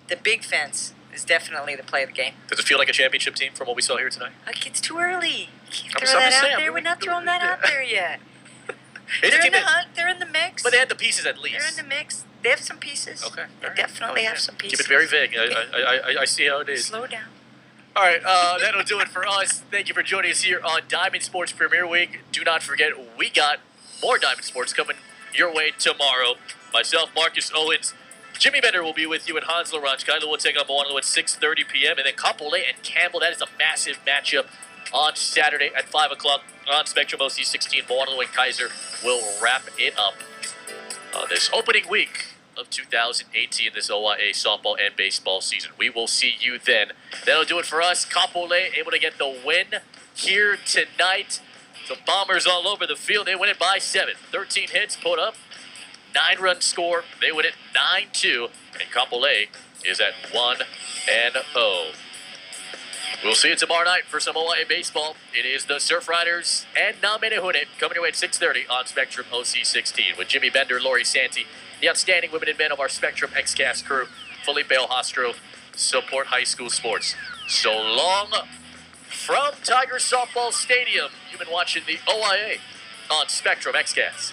the big fence is definitely the play of the game. Does it feel like a championship team from what we saw here tonight? Okay, it's too early. You can't I'm throw that saying, out there. We're not throwing that out there yet. It's They're a in team the hunt. They're in the mix. but they had the pieces at least. They're in the mix. They have some pieces. Okay. They definitely have some pieces. Keep it very vague. I see how it is. Slow down. All right, that'll do it for us. Thank you for joining us here on Diamond Sports Premier Week. Do not forget, we got more Diamond Sports coming your way tomorrow. Myself, Marcus Owens, Jimmy Bender will be with you, and Hans Laurent. Kyla will take on Mililani at 6:30 p.m. And then Kapolei and Campbell. That is a massive matchup on Saturday at 5 o'clock on Spectrum OC 16. Mililani and Kaiser will wrap it up this opening week of 2018, this OIA softball and baseball season. We will see you then. That'll do it for us. Kapolei able to get the win here tonight. The Bombers all over the field. They win it by 7. 13 hits put up, 9-run score. They win it 9-2. And Kapolei is at 1-0. We'll see you tomorrow night for some OIA baseball. It is the Surf Riders and Namenehune coming your way at 6:30 on Spectrum OC 16 with Jimmy Bender, Lori Santi, the outstanding women and men of our Spectrum XCast crew, Felipe Alhastro, Support High School Sports. So long from Tiger Softball Stadium. You've been watching the OIA on Spectrum XCast.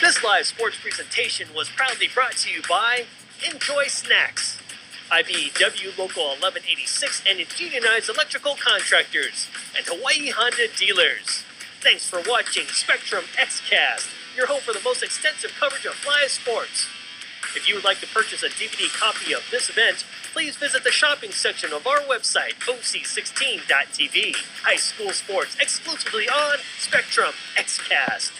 This live sports presentation was proudly brought to you by Enjoy Snacks, IBEW Local 1186 and Unionized Electrical Contractors, and Hawaii Honda Dealers. Thanks for watching Spectrum XCast, your home for the most extensive coverage of live sports. If you would like to purchase a DVD copy of this event, please visit the shopping section of our website, oc16.tv. High school sports exclusively on Spectrum XCast.